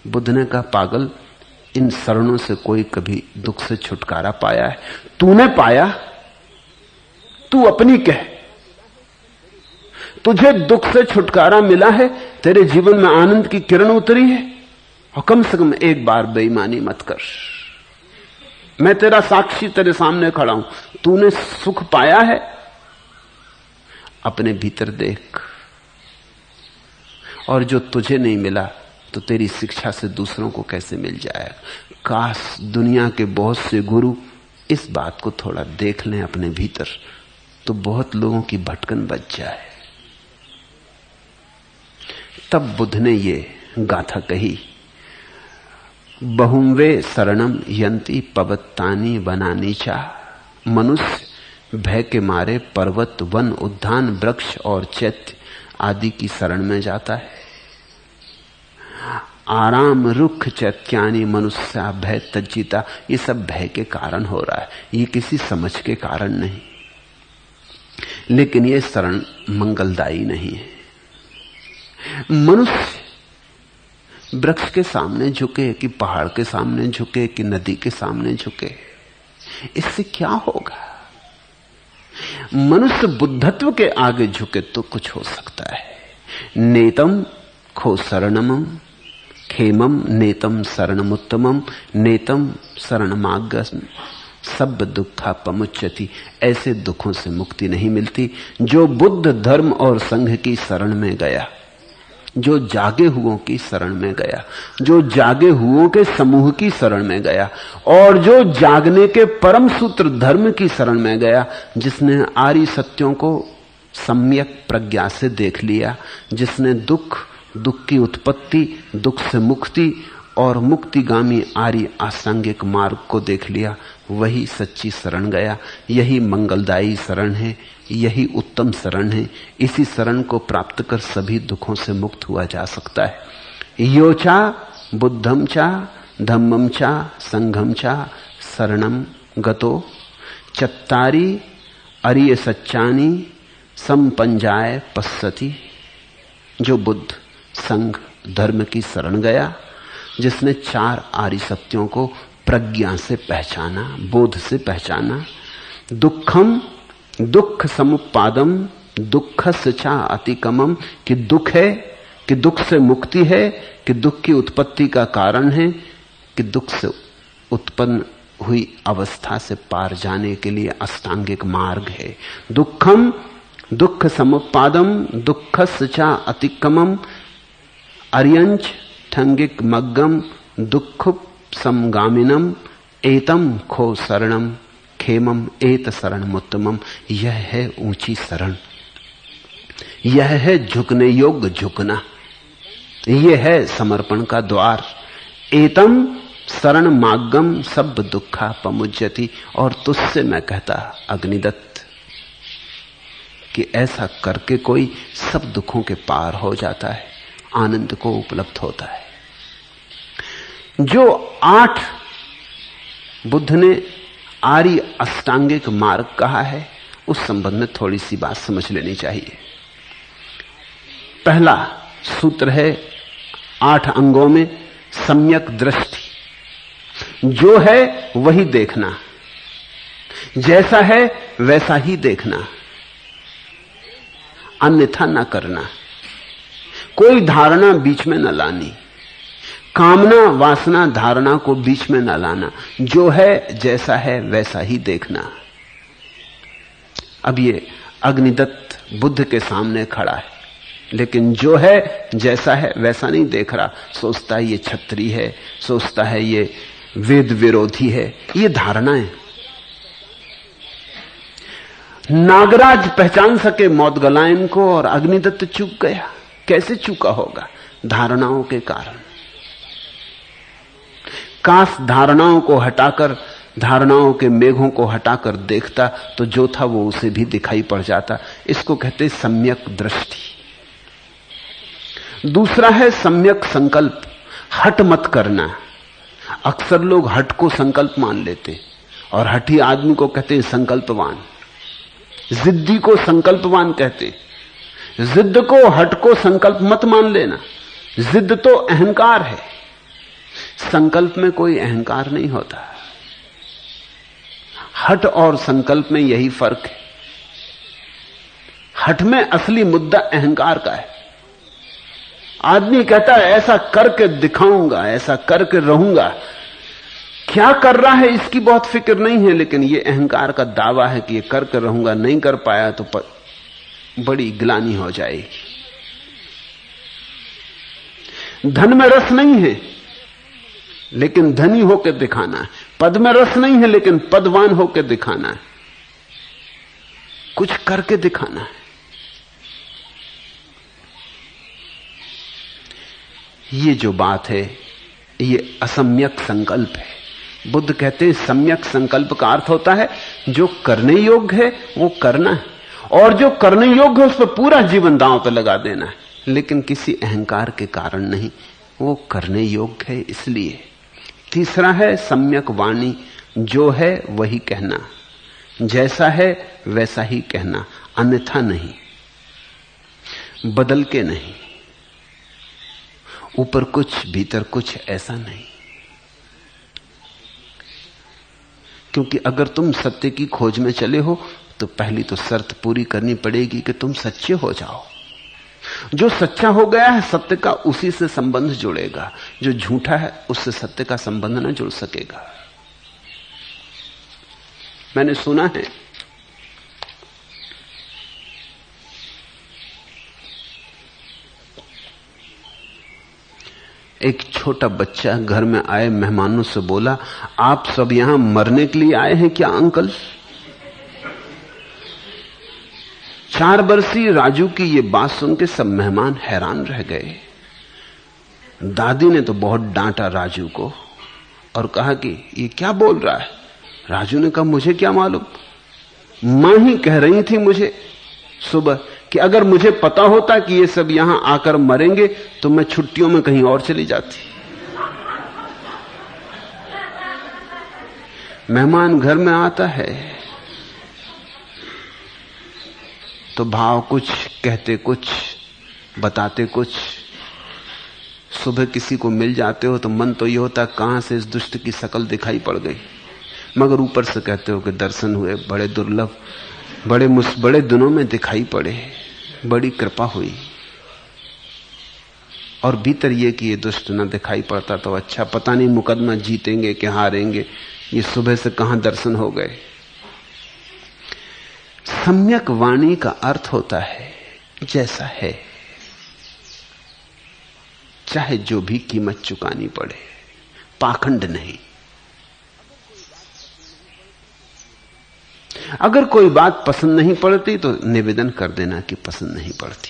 बुद्ध ने कहा, पागल, इन शरणों से कोई कभी दुख से छुटकारा पाया है? तूने पाया? तू अपनी कह, तुझे दुख से छुटकारा मिला है, तेरे जीवन में आनंद की किरण उतरी है? और कम से कम एक बार बेईमानी मत कर। मैं तेरा साक्षी तेरे सामने खड़ा हूं। तूने सुख पाया है? अपने भीतर देख। और जो तुझे नहीं मिला तो तेरी शिक्षा से दूसरों को कैसे मिल जाएगा? काश दुनिया के बहुत से गुरु इस बात को थोड़ा देख लें अपने भीतर, तो बहुत लोगों की भटकन बच जाए। तब बुद्ध ने ये गाथा कही, बहुवे शरणम यंती पवत्तानी वनानी चा। मनुष्य भय के मारे पर्वत, वन, उद्यान, वृक्ष और चैत्य आदि की शरण में जाता है। आराम रुख चैत्यानि मनुष्य भय तज्जिता। ये सब भय के कारण हो रहा है, ये किसी समझ के कारण नहीं। लेकिन ये शरण मंगलदायी नहीं है। मनुष्य वृक्ष के सामने झुके कि पहाड़ के सामने झुके कि नदी के सामने झुके, इससे क्या होगा? मनुष्य बुद्धत्व के आगे झुके तो कुछ हो सकता है। नेतम खो शरणमम खेमम नेतम शरणमुत्तमम नेतम शरणमागम सब दुखा पमुच्यति। ऐसे दुखों से मुक्ति नहीं मिलती। जो बुद्ध धर्म और संघ की शरण में गया, जो जागे हुओं की शरण में गया, जो जागे हुओं के समूह की शरण में गया, और जो जागने के परम सूत्र धर्म की शरण में गया, जिसने आर्य सत्यों को सम्यक प्रज्ञा से देख लिया, जिसने दुख, दुख की उत्पत्ति, दुख से मुक्ति और मुक्तिगामी आर्य आसांगिक मार्ग को देख लिया, वही सच्ची शरण गया। यही मंगलदायी शरण है, यही उत्तम शरण है। इसी शरण को प्राप्त कर सभी दुखों से मुक्त हुआ जा सकता है। योचा बुद्धम चा धम्मम चा संघम चा शरणम गतो चत्तारी अरिय सच्चानी संपंजाय पश्यति। जो बुद्ध, संघ, धर्म की शरण गया, जिसने चार आर्य सत्यों को प्रज्ञा से पहचाना, बोध से पहचाना, दुखम दुख समुपादम दुखस्य चा अतिकमम, कि दुख है, कि दुख से मुक्ति है, कि दुख की उत्पत्ति का कारण है, कि दुख से उत्पन्न हुई अवस्था से पार जाने के लिए अष्टांगिक मार्ग है। दुखम दुख समुपादम दुखस्य चा अतिकमम अर्यंच ठंगिक मग्गम दुख समगामिनम एतम खो शरणम खेमम एत शरणमुत्तमम। यह है ऊंची शरण, यह है झुकने योग्य झुकना, यह है समर्पण का द्वार। एतम शरण मार्गम सब दुखा पमुज्यति। और तुझसे मैं कहता अग्निदत्त कि ऐसा करके कोई सब दुखों के पार हो जाता है, आनंद को उपलब्ध होता है। जो 8 बुद्ध ने आर्य अष्टांगिक मार्ग कहा है, उस संबंध में थोड़ी सी बात समझ लेनी चाहिए। पहला सूत्र है 8 अंगों में सम्यक दृष्टि। जो है वही देखना, जैसा है वैसा ही देखना, अन्यथा न करना, कोई धारणा बीच में न लानी, कामना वासना धारणा को बीच में न लाना। जो है जैसा है वैसा ही देखना। अब ये अग्निदत्त बुद्ध के सामने खड़ा है, लेकिन जो है जैसा है वैसा नहीं देख रहा। सोचता है ये क्षत्रिय है, सोचता है ये वेद विरोधी है। ये धारणाएं। नागराज पहचान सके मौदगलायन को, और अग्निदत्त चूक गया। कैसे चूका होगा? धारणाओं के कारण। काश धारणाओं को हटाकर, धारणाओं के मेघों को हटाकर देखता तो जो था वो उसे भी दिखाई पड़ जाता। इसको कहते सम्यक दृष्टि। दूसरा है सम्यक संकल्प। हट मत करना। अक्सर लोग हट को संकल्प मान लेते, और हठी आदमी को कहते हैं संकल्पवान। जिद्दी को संकल्पवान कहते। जिद्द को, हट को संकल्प मत मान लेना। जिद्द तो अहंकार है, संकल्प में कोई अहंकार नहीं होता। हट और संकल्प में यही फर्क है। हट में असली मुद्दा अहंकार का है। आदमी कहता है ऐसा करके दिखाऊंगा, ऐसा करके रहूंगा। क्या कर रहा है इसकी बहुत फिक्र नहीं है, लेकिन यह अहंकार का दावा है कि ये करके रहूंगा, नहीं कर पाया तो बड़ी ग्लानि हो जाएगी। धन में रस नहीं है, लेकिन धनी होकर दिखाना है। पद में रस नहीं है, लेकिन पदवान होकर दिखाना है। कुछ करके दिखाना है। ये जो बात है, ये असम्यक संकल्प है। बुद्ध कहते हैं सम्यक संकल्प का अर्थ होता है जो करने योग्य है वो करना है, और जो करने योग्य है उस पर पूरा जीवन दांव पर लगा देना है, लेकिन किसी अहंकार के कारण नहीं। वो करने योग्य है इसलिए। तीसरा है सम्यक वाणी। जो है वही कहना, जैसा है वैसा ही कहना, अन्यथा नहीं, बदल के नहीं, ऊपर कुछ भीतर कुछ, ऐसा नहीं। क्योंकि अगर तुम सत्य की खोज में चले हो तो पहली तो शर्त पूरी करनी पड़ेगी कि तुम सच्चे हो जाओ। जो सच्चा हो गया है सत्य का, उसी से संबंध जुड़ेगा। जो झूठा है उससे सत्य का संबंध न जुड़ सकेगा। मैंने सुना है। एक छोटा बच्चा घर में आए मेहमानों से बोला, आप सब यहां मरने के लिए आए हैं क्या अंकल? 4 वर्षीय राजू की ये बात सुन के सब मेहमान हैरान रह गए। दादी ने तो बहुत डांटा राजू को और कहा कि ये क्या बोल रहा है। राजू ने कहा, मुझे क्या मालूम, मां ही कह रही थी मुझे सुबह कि अगर मुझे पता होता कि ये सब यहां आकर मरेंगे तो मैं छुट्टियों में कहीं और चली जाती। मेहमान घर में आता है तो भाव कुछ, कहते कुछ, बताते कुछ। सुबह किसी को मिल जाते हो तो मन तो ये होता कहां से इस दुष्ट की शकल दिखाई पड़ गई, मगर ऊपर से कहते हो कि दर्शन हुए, बड़े दुर्लभ, बड़े दिनों में दिखाई पड़े, बड़ी कृपा हुई। और भीतर ये कि ये दुष्ट न दिखाई पड़ता तो अच्छा, पता नहीं मुकदमा जीतेंगे कि हारेंगे, ये सुबह से कहां दर्शन हो गए। सम्यक वाणी का अर्थ होता है जैसा है, चाहे जो भी कीमत चुकानी पड़े, पाखंड नहीं। अगर कोई बात पसंद नहीं पड़ती तो निवेदन कर देना कि पसंद नहीं पड़ती।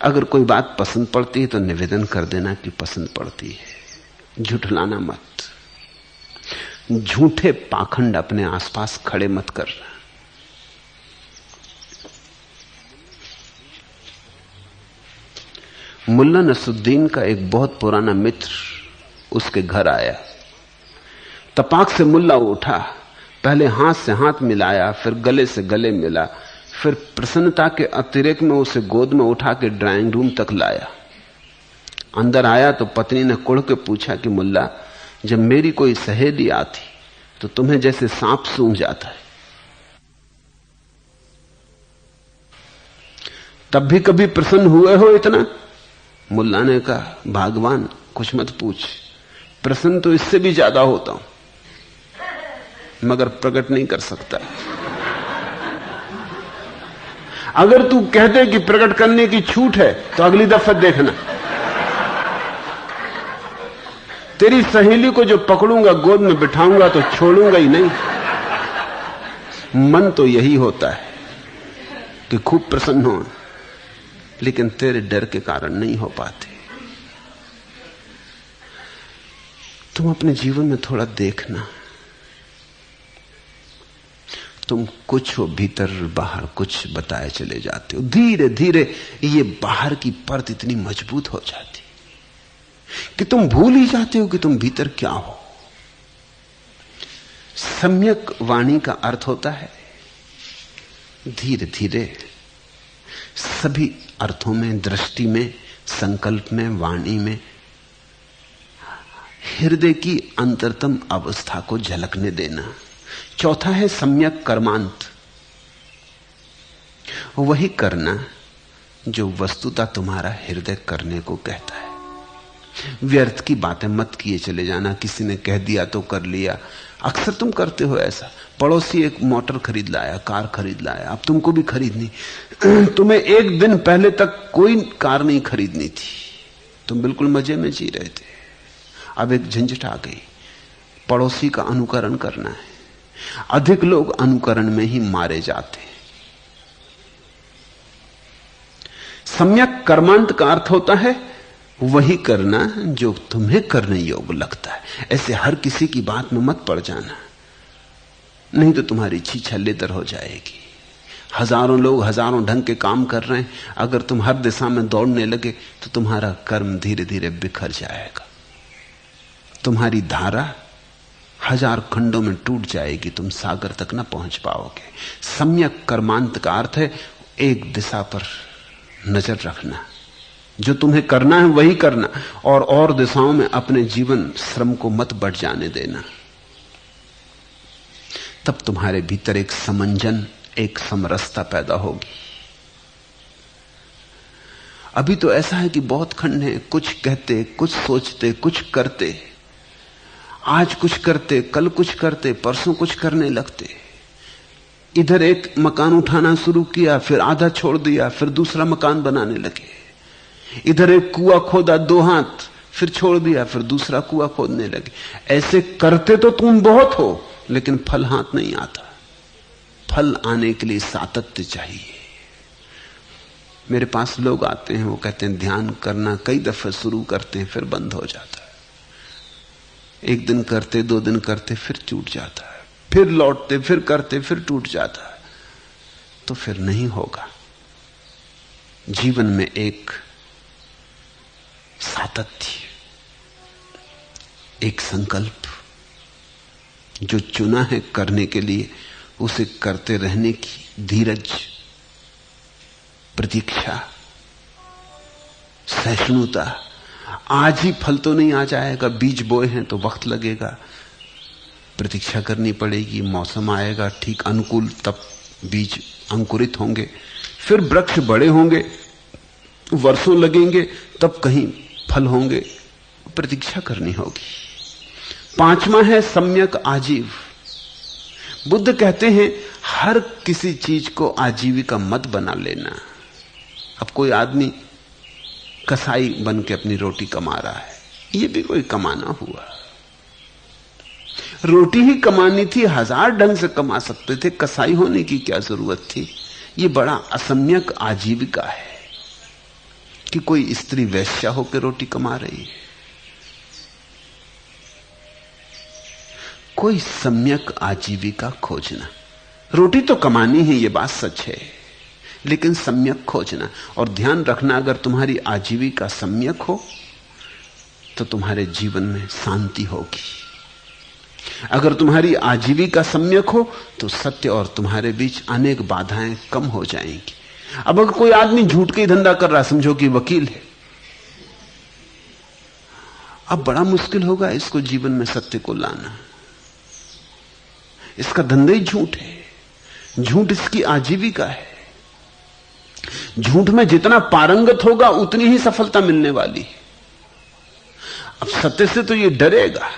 अगर कोई बात पसंद पड़ती है तो निवेदन कर देना कि पसंद पड़ती है। झुठलाना मत, झूठे पाखंड अपने आसपास खड़े मत कर। मुल्ला नसुद्दीन का एक बहुत पुराना मित्र उसके घर आया। तपाक से मुल्ला उठा, पहले हाथ से हाथ मिलाया, फिर गले से गले मिला, फिर प्रसन्नता के अतिरेक में उसे गोद में उठा के ड्राइंग रूम तक लाया। अंदर आया तो पत्नी ने कुढ़ के पूछा कि मुल्ला, जब मेरी कोई सहेली आती तो तुम्हें जैसे सांप सूंघ जाता है, तब भी कभी प्रसन्न हुए हो इतना? मुल्ला ने कहा, भगवान कुछ मत पूछ, प्रसन्न तो इससे भी ज्यादा होता हूं, मगर प्रकट नहीं कर सकता। अगर तू कहते कि प्रकट करने की छूट है तो अगली दफा देखना, तेरी सहेली को जो पकड़ूंगा, गोद में बिठाऊंगा तो छोड़ूंगा ही नहीं। मन तो यही होता है कि खूब प्रसन्न हो, लेकिन तेरे डर के कारण नहीं हो पाते। तुम अपने जीवन में थोड़ा देखना, तुम कुछ हो भीतर बाहर कुछ बताए चले जाते हो। धीरे धीरे ये बाहर की परत इतनी मजबूत हो जाती कि तुम भूल ही जाते हो कि तुम भीतर क्या हो। सम्यक वाणी का अर्थ होता है धीरे धीरे सभी अर्थों में, दृष्टि में, संकल्प में, वाणी में हृदय की अंतरतम अवस्था को झलकने देना। चौथा है सम्यक कर्मांत, वही करना जो वस्तुतः तुम्हारा हृदय करने को कहता है। व्यर्थ की बातें मत किए चले जाना, किसी ने कह दिया तो कर लिया। अक्सर तुम करते हो ऐसा। पड़ोसी एक मोटर खरीद लाया, कार खरीद लाया, अब तुमको भी खरीदनी। तुम्हें एक दिन पहले तक कोई कार नहीं खरीदनी थी, तुम बिल्कुल मजे में जी रहे थे। अब एक झंझट आ गई, पड़ोसी का अनुकरण करना है। अधिक लोग अनुकरण में ही मारे जाते हैं। सम्यक कर्मांत का अर्थ होता है वही करना जो तुम्हें करने योग्य लगता है। ऐसे हर किसी की बात में मत पड़ जाना, नहीं तो तुम्हारी छीछा लेदर हो जाएगी। हजारों लोग हजारों ढंग के काम कर रहे हैं, अगर तुम हर दिशा में दौड़ने लगे तो तुम्हारा कर्म धीरे धीरे बिखर जाएगा, तुम्हारी धारा हजार खंडों में टूट जाएगी, तुम सागर तक न पहुंच पाओगे। सम्यक कर्मांत का अर्थ है एक दिशा पर नजर रखना, जो तुम्हें करना है वही करना, और दिशाओं में अपने जीवन श्रम को मत बढ़ जाने देना। तब तुम्हारे भीतर एक समंजन, एक समरसता पैदा होगी। अभी तो ऐसा है कि बहुत खंड है, कुछ कहते, कुछ सोचते, कुछ करते, आज कुछ करते, कल कुछ करते, परसों कुछ करने लगते। इधर एक मकान उठाना शुरू किया, फिर आधा छोड़ दिया, फिर दूसरा मकान बनाने लगे। इधर एक कुआं खोदा 2 हाथ, फिर छोड़ दिया, फिर दूसरा कुआं खोदने लगे। ऐसे करते तो तुम बहुत हो, लेकिन फल हाथ नहीं आता। फल आने के लिए सातत्य चाहिए। मेरे पास लोग आते हैं, वो कहते हैं ध्यान करना कई दफे शुरू करते हैं, फिर बंद हो जाता है। 1 दिन करते, 2 दिन करते, फिर टूट जाता है, फिर लौटते, फिर करते, फिर टूट जाता है। तो फिर नहीं होगा। जीवन में एक सातत्य, एक संकल्प जो चुना है करने के लिए, उसे करते रहने की धीरज, प्रतीक्षा, सहिष्णुता। आज ही फल तो नहीं आ जाएगा, बीज बोए हैं तो वक्त लगेगा, प्रतीक्षा करनी पड़ेगी, मौसम आएगा ठीक अनुकूल, तब बीज अंकुरित होंगे, फिर वृक्ष बड़े होंगे, वर्षों लगेंगे, तब कहीं फल होंगे। प्रतीक्षा करनी होगी। 5वां है सम्यक आजीव। बुद्ध कहते हैं हर किसी चीज को आजीविका मत बना लेना। अब कोई आदमी कसाई बन के अपनी रोटी कमा रहा है, ये भी कोई कमाना हुआ। रोटी ही कमानी थी, 1000 ढंग से कमा सकते थे, कसाई होने की क्या जरूरत थी। ये बड़ा असम्यक आजीविका है कि कोई स्त्री वैश्या होकर रोटी कमा रही है। कोई सम्यक आजीविका खोजना। रोटी तो कमानी है, ये बात सच है, लेकिन सम्यक खोजना। और ध्यान रखना, अगर तुम्हारी आजीविका सम्यक हो तो तुम्हारे जीवन में शांति होगी। अगर तुम्हारी आजीविका सम्यक हो तो सत्य और तुम्हारे बीच अनेक बाधाएं कम हो जाएंगी। अब अगर कोई आदमी झूठ के धंधा कर रहा, समझो कि वकील है, अब बड़ा मुश्किल होगा इसको जीवन में सत्य को लाना। इसका धंधा ही झूठ है, झूठ इसकी आजीविका है। झूठ में जितना पारंगत होगा उतनी ही सफलता मिलने वाली है। अब सत्य से तो ये डरेगा,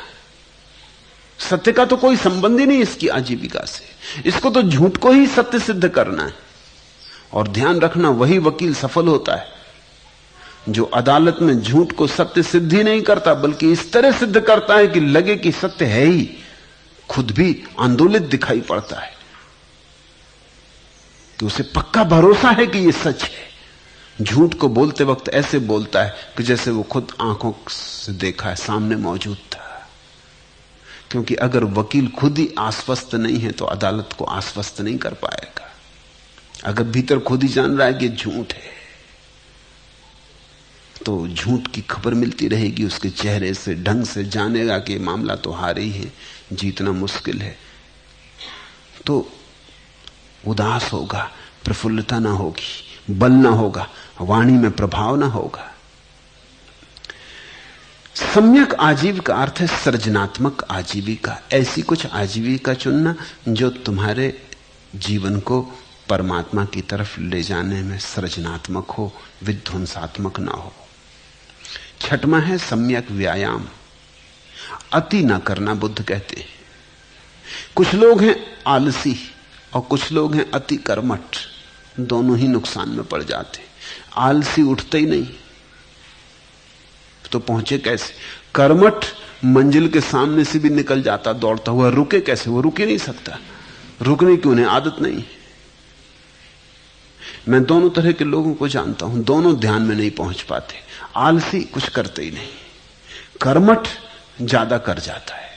सत्य का तो कोई संबंध ही नहीं इसकी आजीविका से। इसको तो झूठ को ही सत्य सिद्ध करना है। और ध्यान रखना, वही वकील सफल होता है जो अदालत में झूठ को सत्य सिद्ध ही नहीं करता, बल्कि इस तरह सिद्ध करता है कि लगे कि सत्य है ही, खुद भी आंदोलित दिखाई पड़ता है, कि उसे पक्का भरोसा है कि यह सच है। झूठ को बोलते वक्त ऐसे बोलता है कि जैसे वो खुद आंखों से देखा है, सामने मौजूद था। क्योंकि अगर वकील खुद ही आश्वस्त नहीं है तो अदालत को आश्वस्त नहीं कर पाएगा। अगर भीतर खुद ही जान रहा है कि झूठ है तो झूठ की खबर मिलती रहेगी, उसके चेहरे से, ढंग से जानेगा कि मामला तो हार ही है, जीतना मुश्किल है। तो उदास होगा, प्रफुल्लता ना होगी, बल ना होगा, वाणी में प्रभाव ना होगा। सम्यक आजीविका का अर्थ है सृजनात्मक आजीविका। ऐसी कुछ आजीविका चुनना जो तुम्हारे जीवन को परमात्मा की तरफ ले जाने में सृजनात्मक हो, विध्वंसात्मक ना हो। 6वां है सम्यक व्यायाम। अति ना करना, बुद्ध कहते हैं। कुछ लोग हैं आलसी और कुछ लोग हैं अति कर्मठ, दोनों ही नुकसान में पड़ जाते। आलसी उठते ही नहीं तो पहुंचे कैसे? कर्मठ मंजिल के सामने से भी निकल जाता दौड़ता हुआ, रुके कैसे? वो रुक ही नहीं सकता। रुकने की उन्हें आदत नहीं। मैं दोनों तरह के लोगों को जानता हूं, दोनों ध्यान में नहीं पहुंच पाते। आलसी कुछ करते ही नहीं, कर्मठ ज्यादा कर जाता है,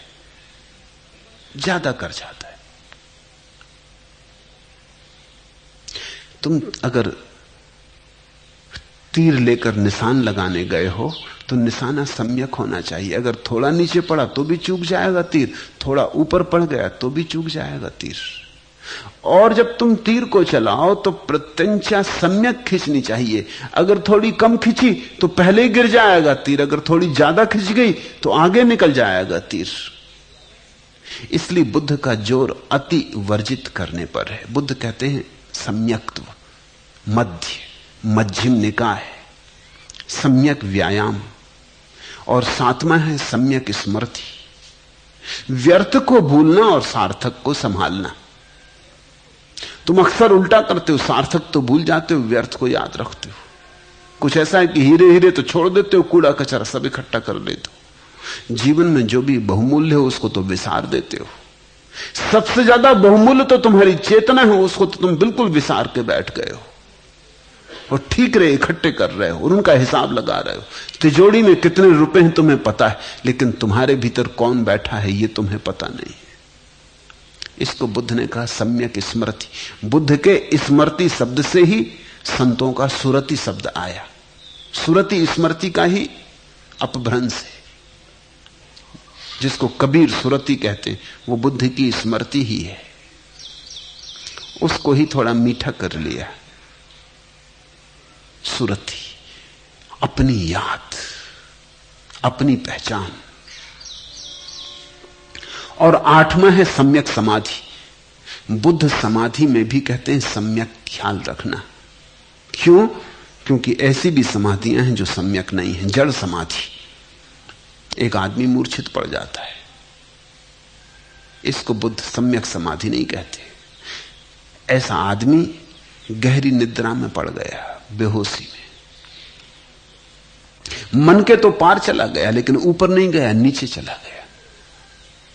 ज्यादा कर जाता है। तुम अगर तीर लेकर निशान लगाने गए हो तो निशाना सम्यक होना चाहिए। अगर थोड़ा नीचे पड़ा तो भी चूक जाएगा तीर, थोड़ा ऊपर पड़ गया तो भी चूक जाएगा तीर। और जब तुम तीर को चलाओ तो प्रत्यंचा सम्यक खींचनी चाहिए। अगर थोड़ी कम खींची तो पहले ही गिर जाएगा तीर, अगर थोड़ी ज्यादा खिंच गई तो आगे निकल जाएगा तीर। इसलिए बुद्ध का जोर अति वर्जित करने पर है। बुद्ध कहते हैं सम्यक्त्व, मध्य, मध्यम निकाय, सम्यक व्यायाम। और 7वां है सम्यक स्मृति। व्यर्थ को भूलना और सार्थक को संभालना। तुम अक्सर उल्टा करते हो, सार्थक तो भूल जाते हो, व्यर्थ को याद रखते हो। कुछ ऐसा है कि हीरे हीरे तो छोड़ देते हो, कूड़ा कचरा सब इकट्ठा कर लेते हो। जीवन में जो भी बहुमूल्य हो उसको तो विसार देते हो। सबसे ज्यादा बहुमूल्य तो तुम्हारी चेतना है, उसको तो तुम बिल्कुल विसार के बैठ गए हो और ठीक रहे इकट्ठे कर रहे हो और उनका हिसाब लगा रहे हो। तिजोरी में कितने रुपए हैं तुम्हें पता है, लेकिन तुम्हारे भीतर कौन बैठा है ये तुम्हें पता नहीं है। इसको बुद्ध ने कहा सम्यक स्मृति। बुद्ध के स्मृति शब्द से ही संतों का सुरति शब्द आया। सुरति स्मृति का ही अपभ्रंश है। जिसको कबीर सुरति कहते हैं वो बुद्ध की स्मृति ही है। उसको ही थोड़ा मीठा कर लिया। सुरति, अपनी याद, अपनी पहचान। और आठवां है सम्यक समाधि। बुद्ध समाधि में भी कहते हैं सम्यक ख्याल रखना। क्यों? क्योंकि ऐसी भी समाधियां हैं जो सम्यक नहीं है। जड़ समाधि, एक आदमी मूर्छित पड़ जाता है, इसको बुद्ध सम्यक समाधि नहीं कहते। ऐसा आदमी गहरी निद्रा में पड़ गया, बेहोशी में। मन के तो पार चला गया लेकिन ऊपर नहीं गया, नीचे चला गया।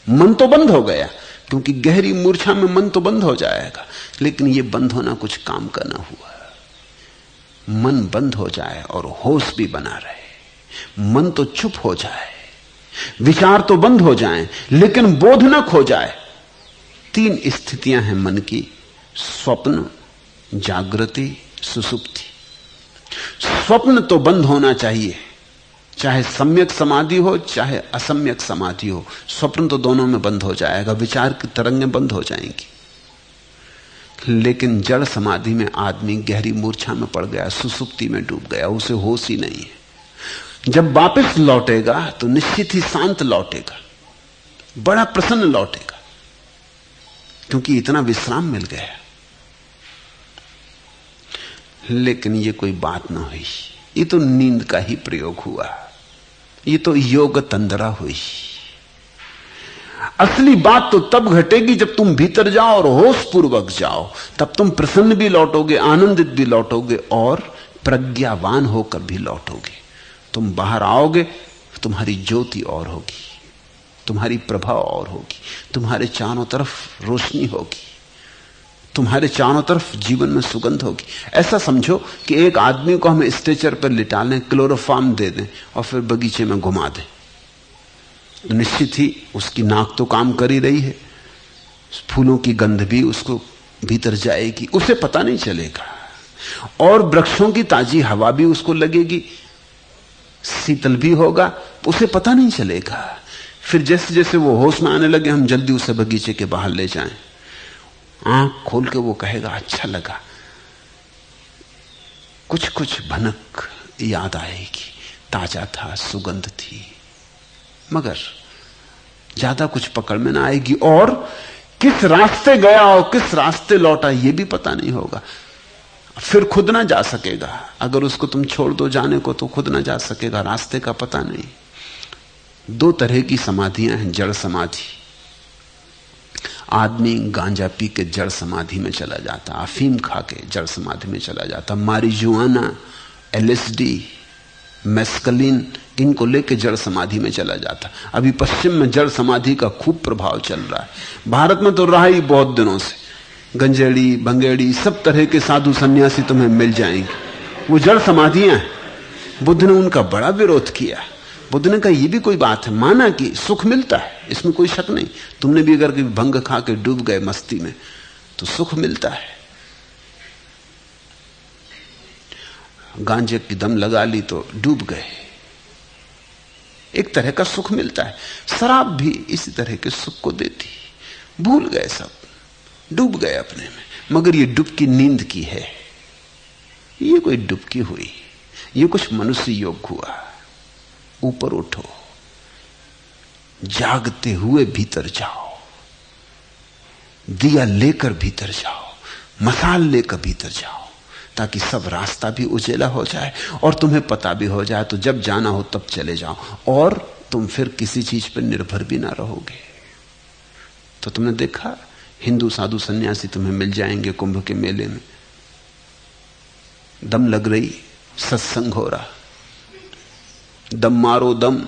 मन तो बंद हो गया, क्योंकि गहरी मूर्छा में मन तो बंद हो जाएगा, लेकिन यह बंद होना कुछ काम का ना हुआ। मन बंद हो जाए और होश भी बना रहे। मन तो चुप हो जाए, विचार तो बंद हो जाएं, लेकिन बोध न खो जाए। तीन स्थितियां हैं मन की: स्वप्न, जागृति, सुसुप्ति। स्वप्न तो बंद होना चाहिए, चाहे सम्यक समाधि हो चाहे असम्यक समाधि हो। स्वप्न तो दोनों में बंद हो जाएगा, विचार की तरंगें बंद हो जाएंगी। लेकिन जड़ समाधि में आदमी गहरी मूर्छा में पड़ गया, सुसुप्ति में डूब गया, उसे होश ही नहीं है। जब वापस लौटेगा तो निश्चित ही शांत लौटेगा, बड़ा प्रसन्न लौटेगा, क्योंकि इतना विश्राम मिल गया। लेकिन ये कोई बात ना हुई, ये तो नींद का ही प्रयोग हुआ, ये तो योग तंद्रा हुई। असली बात तो तब घटेगी जब तुम भीतर जाओ और होश पूर्वक जाओ। तब तुम प्रसन्न भी लौटोगे, आनंदित भी लौटोगे और प्रज्ञावान होकर भी लौटोगे। तुम बाहर आओगे, तुम्हारी ज्योति और होगी, तुम्हारी प्रभा और होगी, तुम्हारे चारों तरफ रोशनी होगी, तुम्हारे चारों तरफ जीवन में सुगंध होगी। ऐसा समझो कि एक आदमी को हम स्ट्रेचर पर लिटा लें, क्लोरोफॉर्म दे दें और फिर बगीचे में घुमा दें। निश्चित ही उसकी नाक तो काम कर ही रही है, फूलों की गंध भी उसको भीतर जाएगी, उसे पता नहीं चलेगा। और वृक्षों की ताजी हवा भी उसको लगेगी, शीतल भी होगा, उसे पता नहीं चलेगा। फिर जैसे जैसे वो होश में आने लगे, हम जल्दी उसे बगीचे के बाहर ले जाएं। आंख खोल के वो कहेगा अच्छा लगा, कुछ कुछ भनक याद आएगी, ताजा था, सुगंध थी, मगर ज्यादा कुछ पकड़ में ना आएगी। और किस रास्ते गया और किस रास्ते लौटा ये भी पता नहीं होगा। फिर खुद ना जा सकेगा, अगर उसको तुम छोड़ दो जाने को तो खुद ना जा सकेगा, रास्ते का पता नहीं। दो तरह की समाधियां हैं। जड़ समाधि, आदमी गांजा पी के जड़ समाधि में चला जाता, अफीम खा के जड़ समाधि में चला जाता, मारिजुआना, एलएसडी, मेस्कलिन, इनको लेके जड़ समाधि में चला जाता। अभी पश्चिम में जड़ समाधि का खूब प्रभाव चल रहा है। भारत में तो रहा ही बहुत दिनों से। गंजेड़ी, बंगेड़ी, सब तरह के साधु सन्यासी तुम्हें मिल जाएंगे, वो जड़ समाधियां हैं। बुद्ध ने उनका बड़ा विरोध किया। बुद्ध ने कहा ये भी कोई बात है, माना कि सुख मिलता है, इसमें कोई शक नहीं। तुमने भी अगर कभी भंग खा के डूब गए मस्ती में तो सुख मिलता है। गांजे की दम लगा ली तो डूब गए, एक तरह का सुख मिलता है। शराब भी इसी तरह के सुख को देती। भूल गए सब, डूब गए अपने में। मगर ये डुबकी नींद की है, ये कोई डुबकी हुई, ये कुछ मनुष्य योग हुआ। ऊपर उठो, जागते हुए भीतर जाओ, दिया लेकर भीतर जाओ, मसाल लेकर भीतर जाओ, ताकि सब रास्ता भी उजेला हो जाए और तुम्हें पता भी हो जाए। तो जब जाना हो तब चले जाओ और तुम फिर किसी चीज पर निर्भर भी ना रहोगे। तो तुमने देखा हिंदू साधु सन्यासी तुम्हें मिल जाएंगे कुंभ के मेले में, दम लग रही, सत्संग हो रहा, दम मारो दम,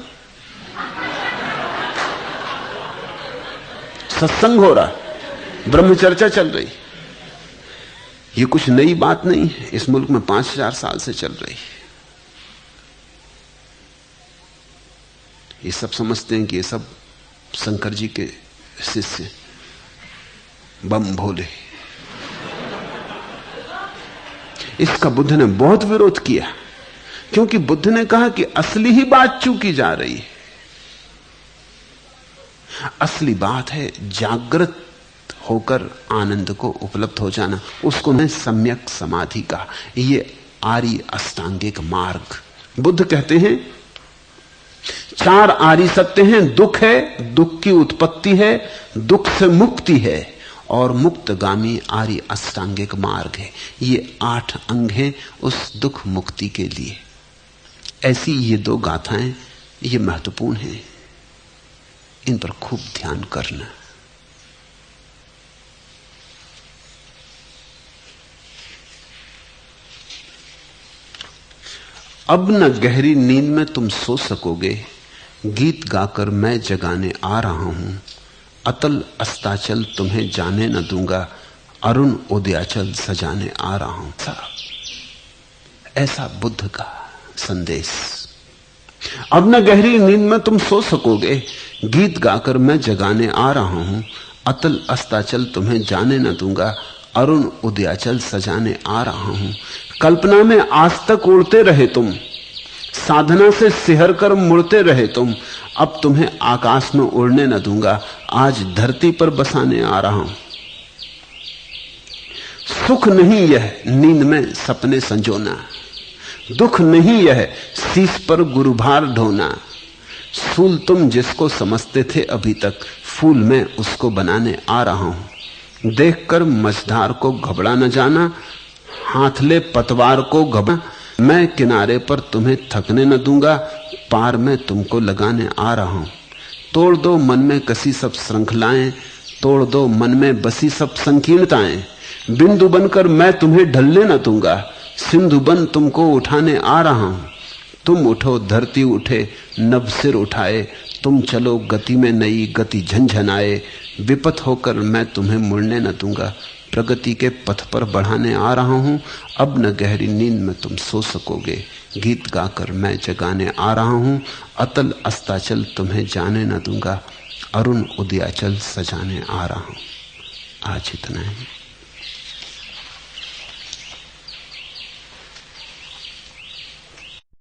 सत्संग हो रहा, ब्रह्मचर्चा चल रही। ये कुछ नई बात नहीं है, इस मुल्क में 5000 साल से चल रही। ये सब समझते हैं कि ये सब शंकर जी के शिष्य बम भोले। इसका बुद्ध ने बहुत विरोध किया, क्योंकि बुद्ध ने कहा कि असली ही बात चूकी जा रही है। असली बात है जागृत होकर आनंद को उपलब्ध हो जाना। उसको मैं सम्यक समाधि कहा। ये आर्य अष्टांगिक मार्ग। बुद्ध कहते हैं 4 आर्य सत्य हैं। दुख है, दुख की उत्पत्ति है, दुख से मुक्ति है, और मुक्तगामी आर्य अष्टांगिक मार्ग है। ये 8 अंग हैं उस दुख मुक्ति के लिए। ऐसी ये 2 गाथाएं ये महत्वपूर्ण हैं, इन पर खूब ध्यान करना। अब न गहरी नींद में तुम सो सकोगे, गीत गाकर मैं जगाने आ रहा हूं। अतल अस्ताचल तुम्हें जाने न दूंगा, अरुण उदयाचल सजाने आ रहा हूं। ऐसा बुद्ध का संदेश। अब न गहरी नींद में तुम सो सकोगे, गीत गाकर मैं जगाने आ रहा हूं। अतल अस्ताचल तुम्हें जाने न दूंगा, अरुण उदयाचल सजाने आ रहा हूं। कल्पना में आज तक उड़ते रहे तुम, साधना से सिहर कर मुड़ते रहे तुम। अब तुम्हें आकाश में उड़ने न दूंगा, आज धरती पर बसाने आ रहा हूं। सुख नहीं यह नींद में सपने संजोना, दुख नहीं यह शीश पर गुरुभार ढोना। फूल तुम जिसको समझते थे अभी तक, फूल मैं उसको बनाने आ रहा हूं। देखकर मझधार को घबरा न जाना, हाथ ले पतवार को घबरा। मैं किनारे पर तुम्हें थकने न दूंगा, पार में तुमको लगाने आ रहा हूं। तोड़ दो मन में कसी सब श्रृंखलाएं, तोड़ दो मन में बसी सब संकीर्णताएं। बिंदु बनकर मैं तुम्हें ढलने न दूंगा, सिंधु बन तुमको उठाने आ रहा हूं। तुम उठो धरती उठे, नभ सिर उठाए। तुम चलो गति में नई गति झंझनाए। विपत होकर मैं तुम्हें मुड़ने न दूंगा, प्रगति के पथ पर बढ़ाने आ रहा हूं। अब न गहरी नींद में तुम सो सकोगे, गीत गाकर मैं जगाने आ रहा हूं। अतल अस्ताचल तुम्हें जाने न दूंगा, अरुण उदयाचल सजाने आ रहा हूं। आज इतना है।